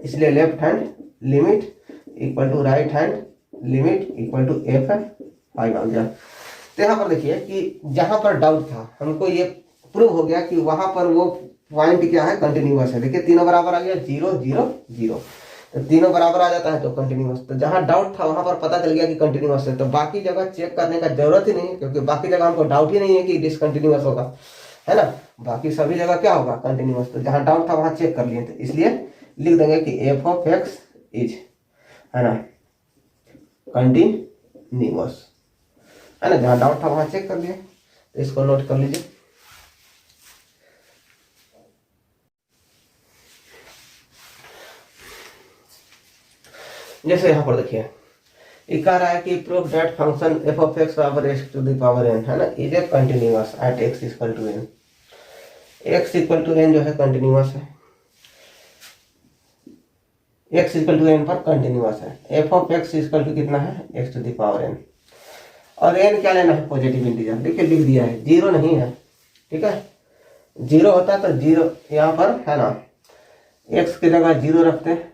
इसलिए left hand limit equal to right hand limit equal to f5 आ गया। तो यहाँ पर देखिए कि जहां पर डाउट था हमको ये प्रूव हो गया कि वहां पर वो पॉइंट क्या है, कंटिन्यूअस है। देखिए तीनों बराबर आ गया, 0 0 0, तो तीनों बराबर आ जाता है तो कंटिन्यूअस। तो जहां डाउट था वहां पर पता चल गया कि कंटिन्यूअस है, तो बाकी जगह चेक करने का जरूरत ही नहीं है, क्योंकि बाकी जगह हमको डाउट ही नहीं है कि डिसकंटिन्यूअस होगा, है ना, बाकी सभी जगह क्या होगा, कंटिन्यूअस। तो जहां डाउट था वहां चेक कर लिए, तो इसलिए लिख देंगे कि f ऑफ x इज, है ना, कंटिन्यूअस, है ना, जहां डाउट था वहां चेक कर लिए। तो इसको नोट कर लीजिए। जैसे यहां पर देखिए ये कह रहा है कि prove that function f of x बराबर x to the power n, है ना, is a continuous at x equal to n। x equal to n जो है कंटिन्यूअस है, x इक्वल टू n पर कंटिन्यूअस है। f of x equal to कितना है, x to the power n, और n क्या लेना है, पॉजिटिव इंटीजर। देखिए लिख दिया है, 0 नहीं है, ठीक है। 0 होता तो 0 यहाँ पर, है ना, x की जगह 0 रखते हैं,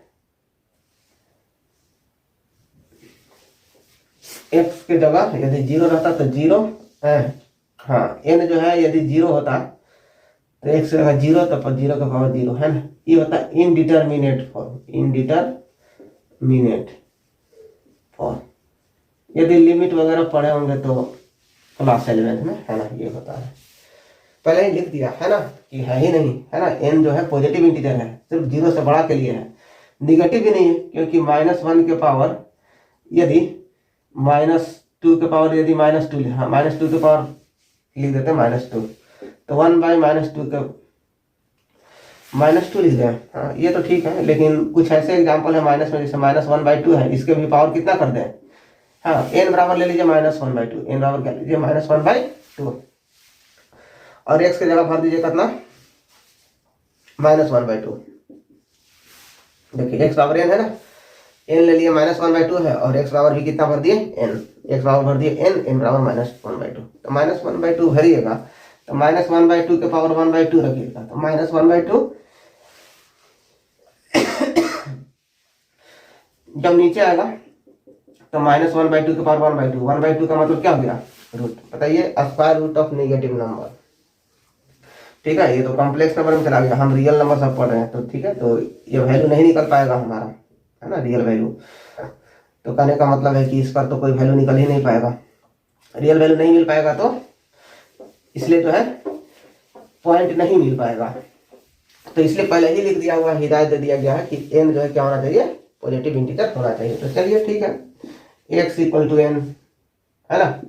x की जगह यदि 0 रहता तो 0 है, हाँ, n जो है यदि 0 होता तो x की जगह 0 तो 0 का पावर 0, है ना। ये होता है इनडिटरमिनेट फॉर्म, इनडिटरमिनेट फॉर्म। यदि लिमिट वगैरह पढ़े होंगे तो क्लास 11th में, है ना, ये होता है। पहले ही लिख दिया है ना कि है ही नहीं, है ना, n जो है पॉजिटिव इंटीजर है, सिर्फ 0 से बड़ा के लिए है, निगेटिव भी नहीं है, क्योंकि -1 के पावर यदि -2 के पावर यदि -2, हाँ -2 के पावर लिख देते हैं -2, तो 1/-2 का -2 लिख दें। हाँ ये तो ठीक है, लेकिन कुछ ऐसे एग्जाम्पल है माइनस में, जैसे -1/2 है, इसके भी पावर कितना कर दें, हाँ n बराबर ले लीजिए -1/2, n बराबर क्या लीजिए -1/2, और x की जगह भर दीजिए कितना -1/2। देखिए x बराबर n है ना, n ले लिए -1/2 है, और x बराबर भी कितना भर दिए n, x बराबर भर दिए n बराबर -1/2, तो -1/2 भरिएगा, तो -1/2 के पावर 1/2 रखिएगा, तो -1/2 जब नीचे आएगा तो -1/2 के पावर 1/2, 1/2 का मतलब क्या हो गया, रूट, बताइए, square root of negative number. ठीक है, ये तो कॉम्प्लेक्स नंबर में चला गया, हम रियल नंबर सब पढ़ रहे हैं, तो ठीक है, तो ये वैल्यू नहीं निकल पाएगा हमारा, है ना, रियल वैल्यू। तो कहने का मतलब है कि इस पर तो कोई वैल्यू निकल ही नहीं पाएगा, रियल वैल्यू नहीं मिल पाएगा, तो इसलिए जो है पॉइंट नहीं मिल पाएगा, तो इसलिए पहले ही लिख दिया हुआ, हिदायत दे दिया गया है कि n जो है क्या होना चाहिए, पॉजिटिव इंटीजर होना चाहिए। तो चलिए ठीक है, x = n, है ना,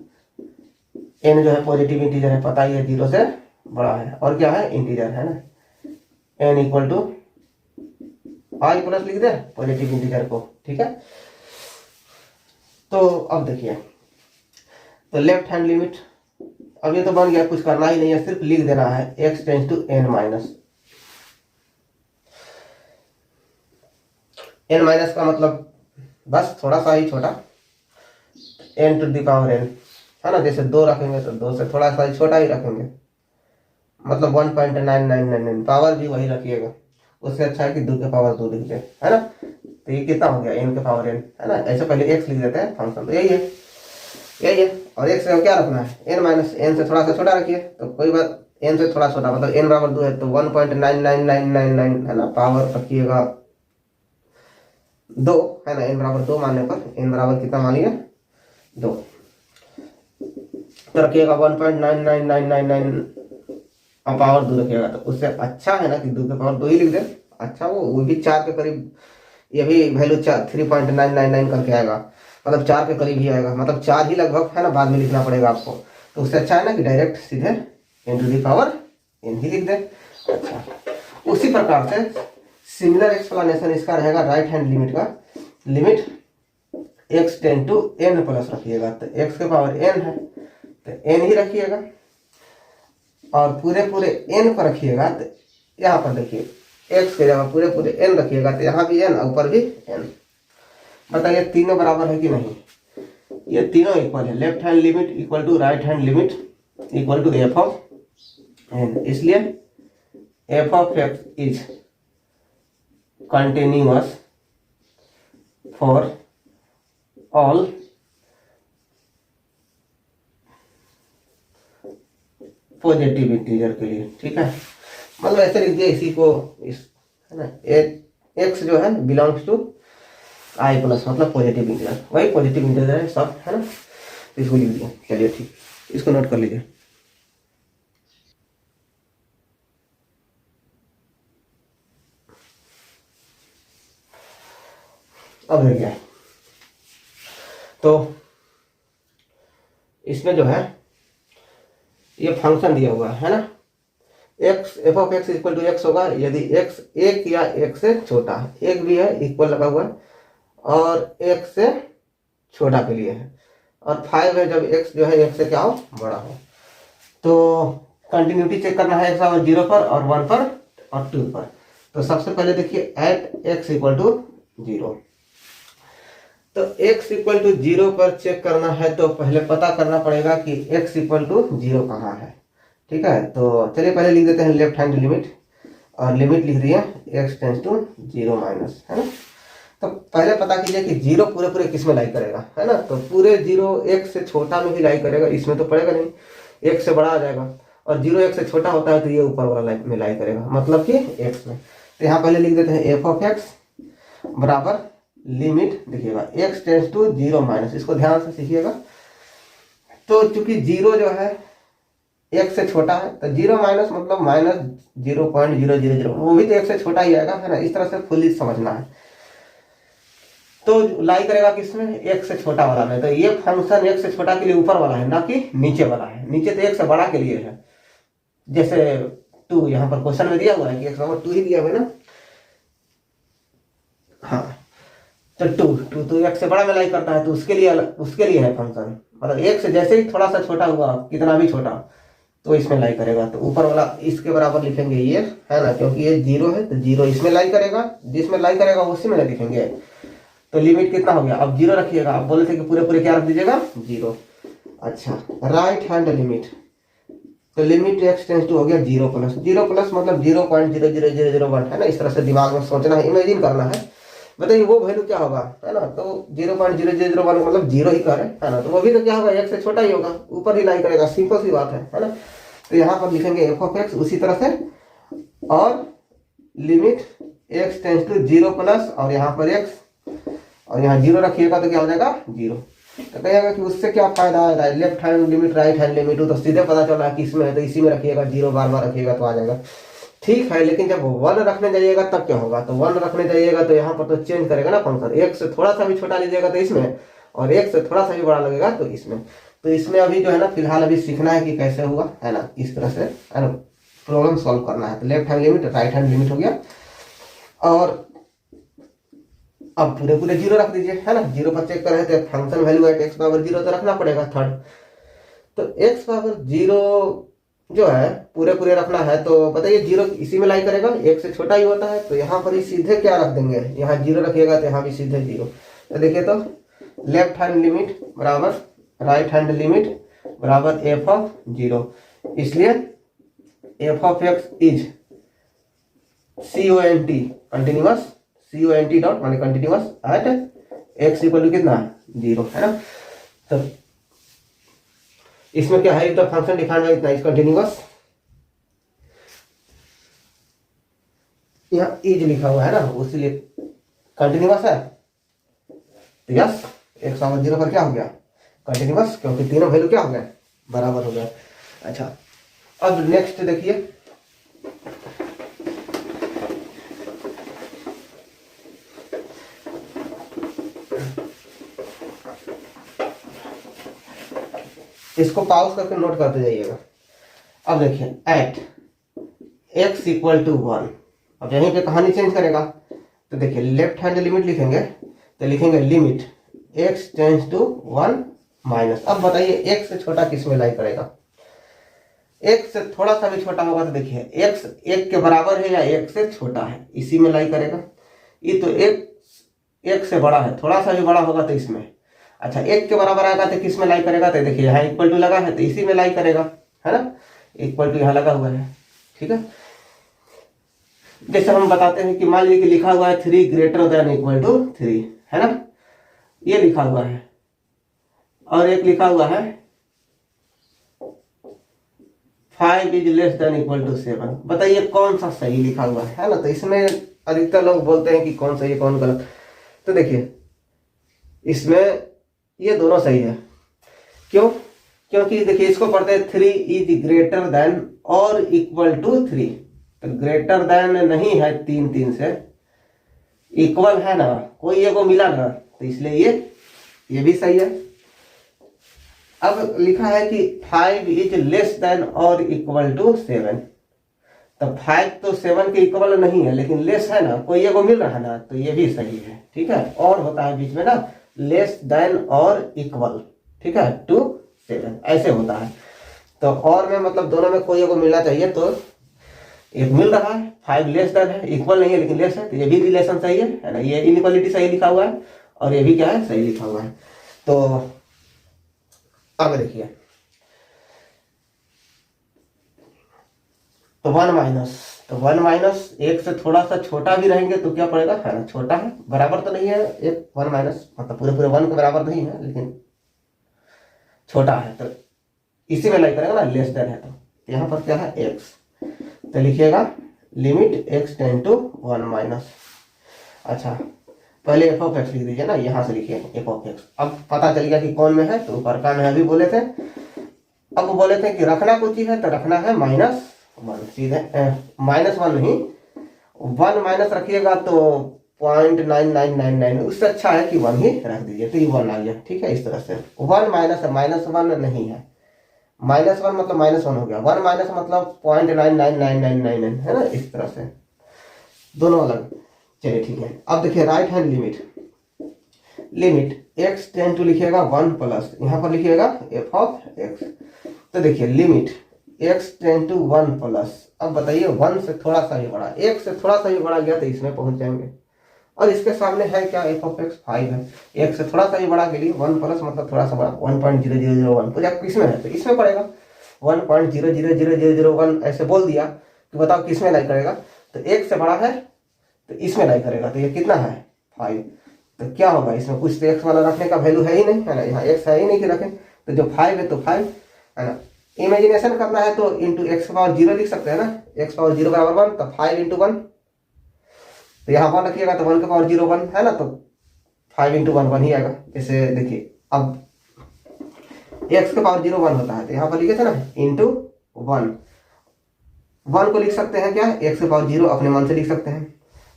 n जो है पॉजिटिव इंटीजर है, पता ही है 0 से बड़ा है, और क्या है, इंटीजर, है ना, n = i प्लस लिख दे पॉजिटिव इंटीजर को। ठीक है, तो अब देखिए, तो लेफ्ट हैंड लिमिट, अब ये तो बन गया, कुछ करना ही नहीं है, सिर्फ लिख देना है x → n-, n- का मतलब बस थोड़ा सा ही छोटा, n⁴n, है ना, जैसे 2 रखेंगे तो 2 से थोड़ा सा छोटा ही रखेंगे, मतलब 1.9999, पावर भी वही रखिएगा, उससे अच्छा है कि 2 के पावर 2 लिख दे, है ना, तो ये कितना हो गया, n के पावर n, है ना, ऐसे पहले x लिख देते हैं फंक्शन, तो यही है, यही है, और x से क्या रखना है, n से थोड़ा सा छोटा रखिए, तो कोई बात, n से थोड़ा छोटा मतलब n बराबर 2 है, तो 1.99999, है ना, पावर रखिएगा 2, है ना, n बराबर 2 मानने पर, n बराबर कितना मानिए 2, तो रखिएगा 1.99999 और पावर 2 रखिएगा, तो उससे अच्छा है ना कि 2 के पावर 2 ही लिख दे, अच्छा, वो भी 4 के करीब, ये भी वैल्यू 3.999 करके आएगा, मतलब 4 के करीब ही आएगा, मतलब 4 ही लगभग, है ना, बाद में लिखना पड़ेगा आपको, तो उससे अच्छा है ना कि डायरेक्ट सीधे n⁴n ही लिख दे। अच्छा, उसी प्रकार से सिमिलर एक्सप्लेनेशन इसका रहेगा राइट हैंड लिमिट का, लिमिट x → n प्लस रखिएगा, तो x के पावर n है तो n ही रखिएगा, और पूरे n पर रखिएगा, तो यहाँ पर देखिए x के जगह पूरे n रखिएगा, तो यहाँ भी n, ऊपर भी n, बताइए तीनों बराबर है कि नहीं, ये तीनों इक्वल है, left hand limit equal to right hand limit equal to f(n), इसलिए f(x) is continuous for all positive integer के लिए। ठीक है, मतलब ऐसे लिख दिया इसी को, इस, है ना, x जो है बिलोंग्स टू i प्लस, मतलब पॉजिटिव इंटीजर, वही पॉजिटिव इंटीजर है सब, है ना, तो इसको लिख दिया। चलिए ठीक, इसको नोट कर लीजिए। अब देखिए, तो इसमें जो है ये फंक्शन दिया हुआ है ना, x f(x) = x होगा यदि x 1 या 1 से छोटा है, एक भी है इक्वल लगा हुआ है, और 1 से छोटा के लिए है, और 5 है जब x जो है 1 से क्या हो, बड़ा हो। तो कंटिन्यूटी चेक करना है x बराबर 0 पर और 1 पर और 2 पर। तो सबसे पहले देखिए एट x = 0, तो x = 0 पर चेक करना है, तो पहले पता करना पड़ेगा कि x = 0 कहाँ है। ठीक है, तो चलिए पहले लिख देते हैं लेफ्ट हैंड लिमिट, और लिमिट लिख दिया x → 0 माइनस, है ना, तो पहले पता कीजिए कि 0 पूरे किस में लाई करेगा, है ना, तो पूरे 0 1 से छोटा में ही लाई करेगा, इसमें तो पड़ेगा नहीं, 1 से बड़ा आ जाएगा, और 0 1 से छोटा होता है तो ये ऊपर वाला में लाई करेगा, मतलब कि x में। तो यहाँ पहले लिख देते हैं f(x) बराबर लिमिट, देखिएगा x → 0 माइनस, इसको ध्यान से सीखिएगा, तो चूंकि जीरो जो है एक से छोटा है, तो जीरो माइनस मतलब माइनस 0.000, वो भी तो एक से छोटा ही आएगा, है ना। इस तरह से फुली समझना है। तो लाई करेगा किसमें, एक से छोटा वाला में। तो ये फंक्शन एक से छोटा के लिए ऊपर वाला है, ना कि नीचे वाला है। नीचे तो एक से बड़ा के लिए है। जैसे 2 यहाँ पर क्वेश्चन में दिया हुआ है कि x बराबर 2 ही दिया हुआ है ना। हाँ, तो 2 तो एक से बड़ा में लाई करता है, तो उसके लिए है फंक्शन। मतलब एक से जैसे ही थोड़ा सा छोटा हुआ, कितना भी छोटा, तो इसमें लाई करेगा। तो ऊपर वाला इसके बराबर लिखेंगे ये, है ना, क्योंकि ये 0 है, तो 0 इसमें लाई करेगा, जिसमें लाई करेगा उसी में लिखेंगे। तो लिमिट कितना हो गया, अब 0 रखिएगा। आप बोले थे कि पूरे पूरे क्या रख दीजिएगा, 0। अच्छा, राइट हैंड लिमिट, तो लिमिट x टेंस टू हो गया 0 प्लस 0 प्लस मतलब 0.00001, है ना। इस तरह से दिमाग में सोचना है, इमेजिन करना है। बताइए वो वैल्यू क्या होगा, है ना। तो 0.0001 मतलब 0 ही करे, है ना। तो वो भी तो क्या होगा, एक से छोटा ही होगा, ऊपर ही लाई करेगा, सिंपल सी बात है ना। तो यहाँ पर लिखेंगे f(x) उसी तरह से, और limit x tends to 0 plus, और यहाँ पर x, और यहाँ 0 रखिएगा तो क्या हो जाएगा, 0। तो कहेगा कि उससे क्या फायदा है, left hand limit right hand limit, तो सीधे पता चल रहा है कि इसमें है, तो इसी में रखिएगा। 0 बार बार रखिएगा तो आ जाएगा, ठीक है। लेकिन जब 1 रखने जाइएगा तब क्या होगा, तो 1 रखने जाइएगा तो यहाँ पर तो चेंज करेगा ना फंक्शन। एक से थोड़ा सा भी छोटा लीजिएगा तो इसमें, और एक से थोड़ा सा भी बड़ा लगेगा तो इसमें। तो इसमें अभी जो है ना, फिलहाल अभी सीखना है कि कैसे होगा, है ना। इस तरह से, है ना, प्रॉब्लम सॉल्व करना है। तो left hand limit right hand limit हो गया, और अब पूरे पूरे 0 रख दीजिए, है ना। 0 पर चेक कर रहे थे, फंक्शन वैल्यू है x बराबर 0 तो रखना पड़ेगा थर्ड। तो x बराबर 0 जो है पूरे पूरे रखना है, तो बताइए 0 इसी में लाई करेगा, एक से छोटा ही होता है। तो यहाँ पर ही सीधे क्या रख देंगे, यहाँ 0 रखिएगा तो यहाँ भी सीधे 0। तो देखिए, तो लेफ्ट हैंड लिमिट बराबर राइट हैंड लिमिट बराबर f(0), इसलिए f(x) is CONT continuous, CONT dot माने continuous at x equal to कितना, 0, है ना। तो इसमें क्या है, इधर फंक्शन डिफाइंड है इतना, इज कंटिन्यूअस, यहाँ इज लिखा हुआ है ना, उसलिए कंटिन्यूअस है। तो यस, x बराबर 0 पर क्या हो गया, कंटिन्यूअस, क्योंकि तीनों वैल्यू क्या हो गए, बराबर हो गया। अच्छा, अब नेक्स्ट देखिए, इसको पॉज करके नोट करते जाइएगा। अब देखिए, एट x इक्वल टू 1, अब यहीं पे कहानी चेंज करेगा। तो देखिए, लेफ्ट हैंड लिमिट लिखेंगे, तो लिखेंगे limit x tends to 1 minus. अब बताइए x से छोटा किस में लाई करेगा, x से थोड़ा सा भी छोटा होगा तो देखिए x 1 के बराबर है या 1 से छोटा है, इसी में लाई करेगा। ये तो एक से बड़ा है, थोड़ा सा भी बड़ा होगा तो इसमें। अच्छा, 1 के बराबर आएगा तो किस में लाई करेगा, तो देखिए यहाँ इक्वल टू लगा है तो इसी में लाई करेगा, है ना। इक्वल टू यहाँ लगा हुआ है, ठीक है। जैसे हम बताते हैं कि मान लीजिए कि लिखा हुआ है 3 ग्रेटर देन इक्वल टू 3, है ना, ये लिखा हुआ है, और एक लिखा हुआ है 5 is less than equal to 7। बताइए कौन सा सही लिखा हुआ है ना। तो इसमें अधिकतर लोग बोलते हैं कि कौन सही है कौन गलत। तो देखिए, इसमें ये दोनों सही है। क्यों, क्योंकि देखिए इसको पढ़ते हैं 3 इज ग्रेटर देन और इक्वल टू 3, तो ग्रेटर देन नहीं है 3 से, इक्वल है ना, कोई एगो मिला ना, तो इसलिए ये भी सही है। अब लिखा है कि 5 इज लेस देन और इक्वल टू 7, तो 5 तो 7 के इक्वल नहीं है, लेकिन लेस है ना, कोई एगो मिल रहा है ना, तो ये भी सही है, ठीक है। और होता है बीच में ना, लेस देन और इक्वल, ठीक है, टू 7 ऐसे होता है। तो और में मतलब दोनों में कोई एगो मिलना चाहिए, तो एक मिल रहा है, 5 लेस देन है, इक्वल नहीं है लेकिन लेस है, तो ये भी रिलेशन सही है ना। ये इनइक्वालिटी सही लिखा हुआ है, और ये भी क्या है, सही लिखा हुआ है। तो अब देखिए, तो 1 माइनस, तो 1 माइनस एक से थोड़ा सा छोटा भी रहेंगे तो क्या पड़ेगा, है ना, छोटा है, बराबर तो नहीं है। एक 1 माइनस मतलब पूरे पूरे 1 के बराबर नहीं है, लेकिन छोटा है, तो इसी में लाई करेगा ना, लेस देन है। तो यहाँ पर क्या है, x, तो लिखिएगा limit x tend to 1 minus. अच्छा, पहले एफ ऑफ एक्स लिख दीजिए ना, यहाँ से लिखिए एफ ऑफ एक्स। अब पता चल गया कि कौन में है, तो ऊपर का में अभी बोले थे। अब वो बोले थे कि रखना कुछ ही है, तो रखना है -1 सीधे, -1 नहीं, 1 माइनस रखिएगा तो 0.9999, उससे अच्छा है कि 1 ही रख दीजिए, तो ये 1 आ गया। ठीक है, इस तरह से 1 माइनस है, -1 नहीं है, -1 मतलब -1 हो गया, 1 माइनस मतलब 0.999999 है ना, इस तरह से दोनों अलग। चलिए ठीक है, अब देखिए right hand limit x tend to लिखिएगा 1 प्लस, यहाँ पर लिखिएगा एफ ऑफ एक्स। तो देखिए limit x tend to 1 plus, अब बताइए 1 से थोड़ा सा ही बड़ा, 1 से थोड़ा सा ही बड़ा गया तो इसमें पहुंच जाएंगे। और इसके सामने है क्या, एफ ऑफ एक्स 5 है, 1 से थोड़ा सा ही बड़ा के लिए 1 प्लस मतलब थोड़ा सा बड़ा 1.0001, तो जब किसमें है तो इसमें पड़ेगा 1.00001, ऐसे बोल दिया तो बताओ किसमें लाई करेगा, तो 1 से बड़ा है तो इसमें लाई करेगा, तो ये कितना है 5। तो क्या होगा इसमें, कुछ तो एक्स वाला रखने का वैल्यू है ही नहीं, है ना, यहाँ एक्स है ही नहीं कि रखें, तो जो 5 है तो 5 है ना। इमेजिनेशन करना है तो इंटू एक्स की पावर 0 लिख सकते हैं ना, एक्स पावर 0 बराबर 1, तो 5 इंटू 1, तो यहाँ 1 रखिएगा तो 1 की पावर 0 1 है ना, तो 5 इंटू 1 1 ही आएगा। जैसे देखिए अब एक्स की पावर 0 1 होता है, तो यहाँ पर लिखे थे ना इंटू 1 को लिख सकते हैं क्या, एक्स की पावर 0 अपने मन से लिख सकते हैं।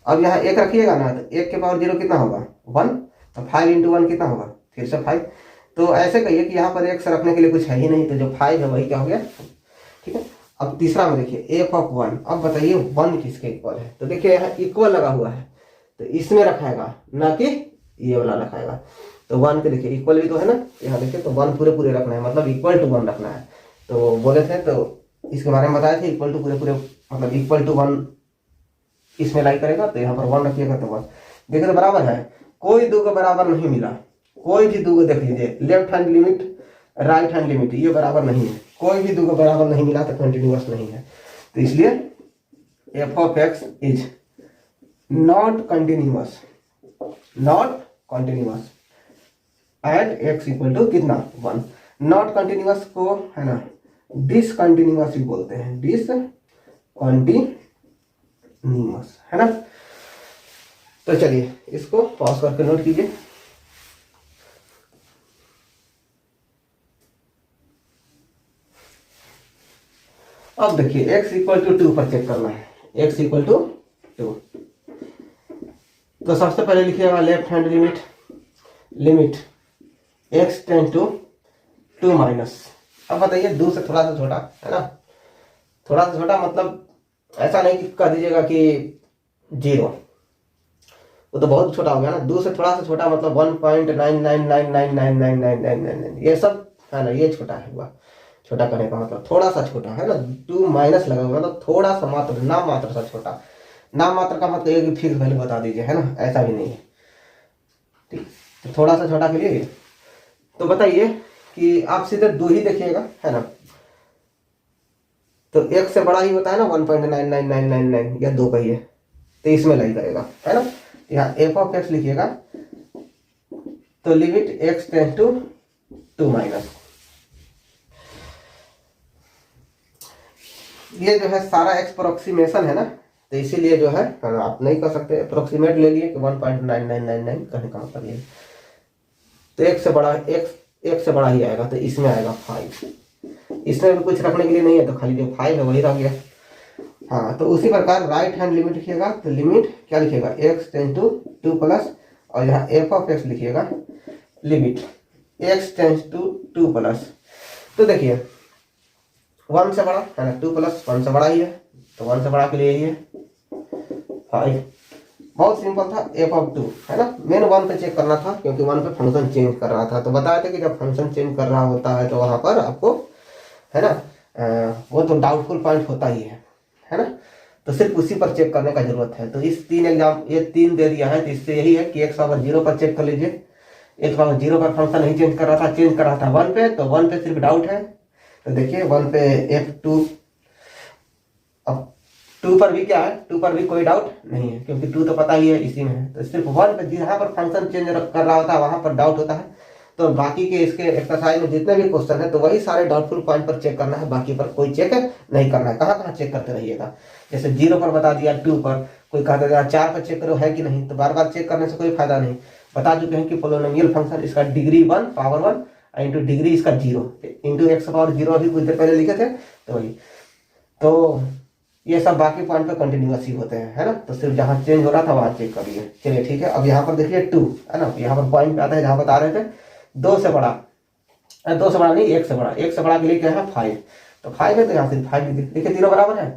अब यहाँ 1 रखिएगा ना, तो 1 के पावर 0 कितना होगा 1, तो 5 इंटू 1 कितना होगा फिर से 5। तो ऐसे कहिए कि यहाँ पर एक्स रखने के लिए कुछ है ही नहीं, तो जो 5 है वही क्या हो गया। ठीक है, अब तीसरा में देखिए एफ ऑफ 1, अब बताइए 1 किसके इक्वल है, तो देखिए यहाँ इक्वल लगा हुआ है, तो इसमें रखाएगा ना कि ये वाला रखाएगा। तो 1 के देखिए इक्वल भी तो है ना, यहाँ देखिए तो 1 पूरे रखना है, मतलब इक्वल टू 1 रखना है। तो बोले थे तो इसके बारे में बताए थे, इक्वल टू पूरे मतलब इक्वल टू 1 इसमें लाई करेगा, तो यहाँ पर 1 रखिएगा तो 1। देखिए तो बराबर है, कोई दो को बराबर नहीं मिला, कोई भी दो को देख लीजिए, left hand limit right hand limit ये बराबर नहीं है, कोई भी दो को बराबर नहीं मिला तो कंटिन्यूअस नहीं है। तो इसलिए F of x is not continuous at x equal to कितना 1। नॉट कंटिन्यूअस को है ना डिसकंटिन्यूअस भी बोलते हैं, डिसकंटिन्यूअस है ना। तो चलिए इसको पॉज करके नोट कीजिए। अब देखिए x इक्वल टू 2 पर चेक करना है, x इक्वल टू 2, तो सबसे पहले लिखिएगा left hand limit x tend to 2 minus. अब बताइए 2 से थोड़ा सा छोटा है ना, थोड़ा सा छोटा मतलब ऐसा नहीं कि कह दीजिएगा कि 0, वो तो बहुत छोटा हो गया ना। 2 से थोड़ा सा छोटा मतलब 1.99999999, ये सब है ना, ये छोटा है हुआ। छोटा करने का मतलब थोड़ा सा छोटा है ना, 2 माइनस लगा हुआ मतलब थोड़ा सा मात्र, नाम मात्र सा छोटा। नाम मात्र का मतलब एक फिक्स वैल्यू बता दीजिए है ना, ऐसा भी नहीं है। ठीक, तो थोड़ा सा छोटा के लिए तो बताइए कि आप सीधे 2 ही देखिएगा है ना, तो 1 से बड़ा ही होता है ना 1.999999 या 2 कहिए, तो इसमें लाई करेगा है ना। यहाँ एफ ऑफ एक्स लिखिएगा, तो limit x tends to 2 minus, ये जो है सारा एक्सप्रोक्सीमेशन है ना, तो इसीलिए जो है आप नहीं कर सकते, अप्रोक्सीमेट ले लिए कि 1.9999 कहने का मतलब ये। तो एक से बड़ा ही आएगा, तो इसमें आएगा 5, इसमें भी कुछ रखने के लिए नहीं है, तो खाली जो 5 है वही रह गया। हाँ, तो उसी प्रकार राइट हैंड लिमिट लिखिएगा, तो लिमिट क्या लिखिएगा x टेंड टू 2 प्लस, और यहाँ एफ ऑफ एक्स लिखिएगा limit x tend to 2 plus. तो देखिए 1 से बड़ा है ना, 2 प्लस 1 से बड़ा ही है, तो 1 से बड़ा के लिए यही है 5। बहुत सिंपल था, एफ ऑफ 2 है ना। मेन 1 पे चेक करना था क्योंकि 1 पे फंक्शन चेंज कर रहा था, तो बताया था कि जब फंक्शन चेंज कर रहा होता है तो वहां पर आपको है ना वो तो डाउटफुल पॉइंट होता ही है ना, तो सिर्फ उसी पर चेक करने का जरूरत है। तो इस 3 एग्जाम ये 3 दे दिया है, तो इससे यही है कि x पावर 0 पर चेक कर लीजिए। x पावर 0 पर फंक्शन नहीं चेंज कर रहा था, चेंज कर रहा था 1 पे, तो 1 पे सिर्फ डाउट है, तो देखिए 1 पे f2, अब 2 पर भी क्या है, 2 पर भी कोई डाउट नहीं है क्योंकि 2 तो पता ही है इसी में है, तो सिर्फ 1 पे जहाँ पर फंक्शन चेंज कर रहा होता है वहां पर डाउट होता है, तो बाकी के इसके एक्सरसाइज में जितने भी क्वेश्चन है तो वही सारे डाउटफुल पॉइंट पर चेक करना है, बाकी पर कोई चेक नहीं करना है। कहाँ कहाँ चेक करते रहिएगा, जैसे 0 पर बता दिया, 2 पर, कोई कहता है 4 पर चेक करो है कि नहीं, तो बार बार चेक करने से कोई फायदा नहीं। बता चुके हैं कि पोलिनोमियल फंक्शन इसका डिग्री 1 पावर 1 इंटू डिग्री इसका 0 इंटू एक्स पावर 0 अभी कुछ देर पहले लिखे थे, तो वही। तो ये सब बाकी पॉइंट पे कंटिन्यूअस ही होते हैं, है ना, तो सिर्फ जहाँ चेंज हो रहा था वहाँ चेक कर लिए। चलिए ठीक है, अब यहाँ पर देखिए 2, है ना, यहाँ पर पॉइंट पे आता है जहाँ बता रहे थे 2 से बड़ा, 2 से बड़ा नहीं 1 से बड़ा, 1 से बड़ा के लिए क्या है 5, तो 5 है तो यहाँ सिर्फ 5 देखिए, तीनों बराबर है।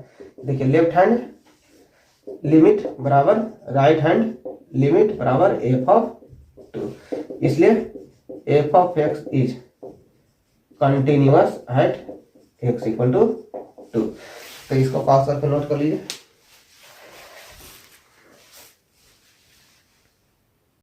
देखिए लेफ्ट हैंड लिमिट बराबर राइट हैंड लिमिट बराबर f(2), इसलिए f(x) is continuous at x = 2। तो इसको पास करके नोट कर लीजिए।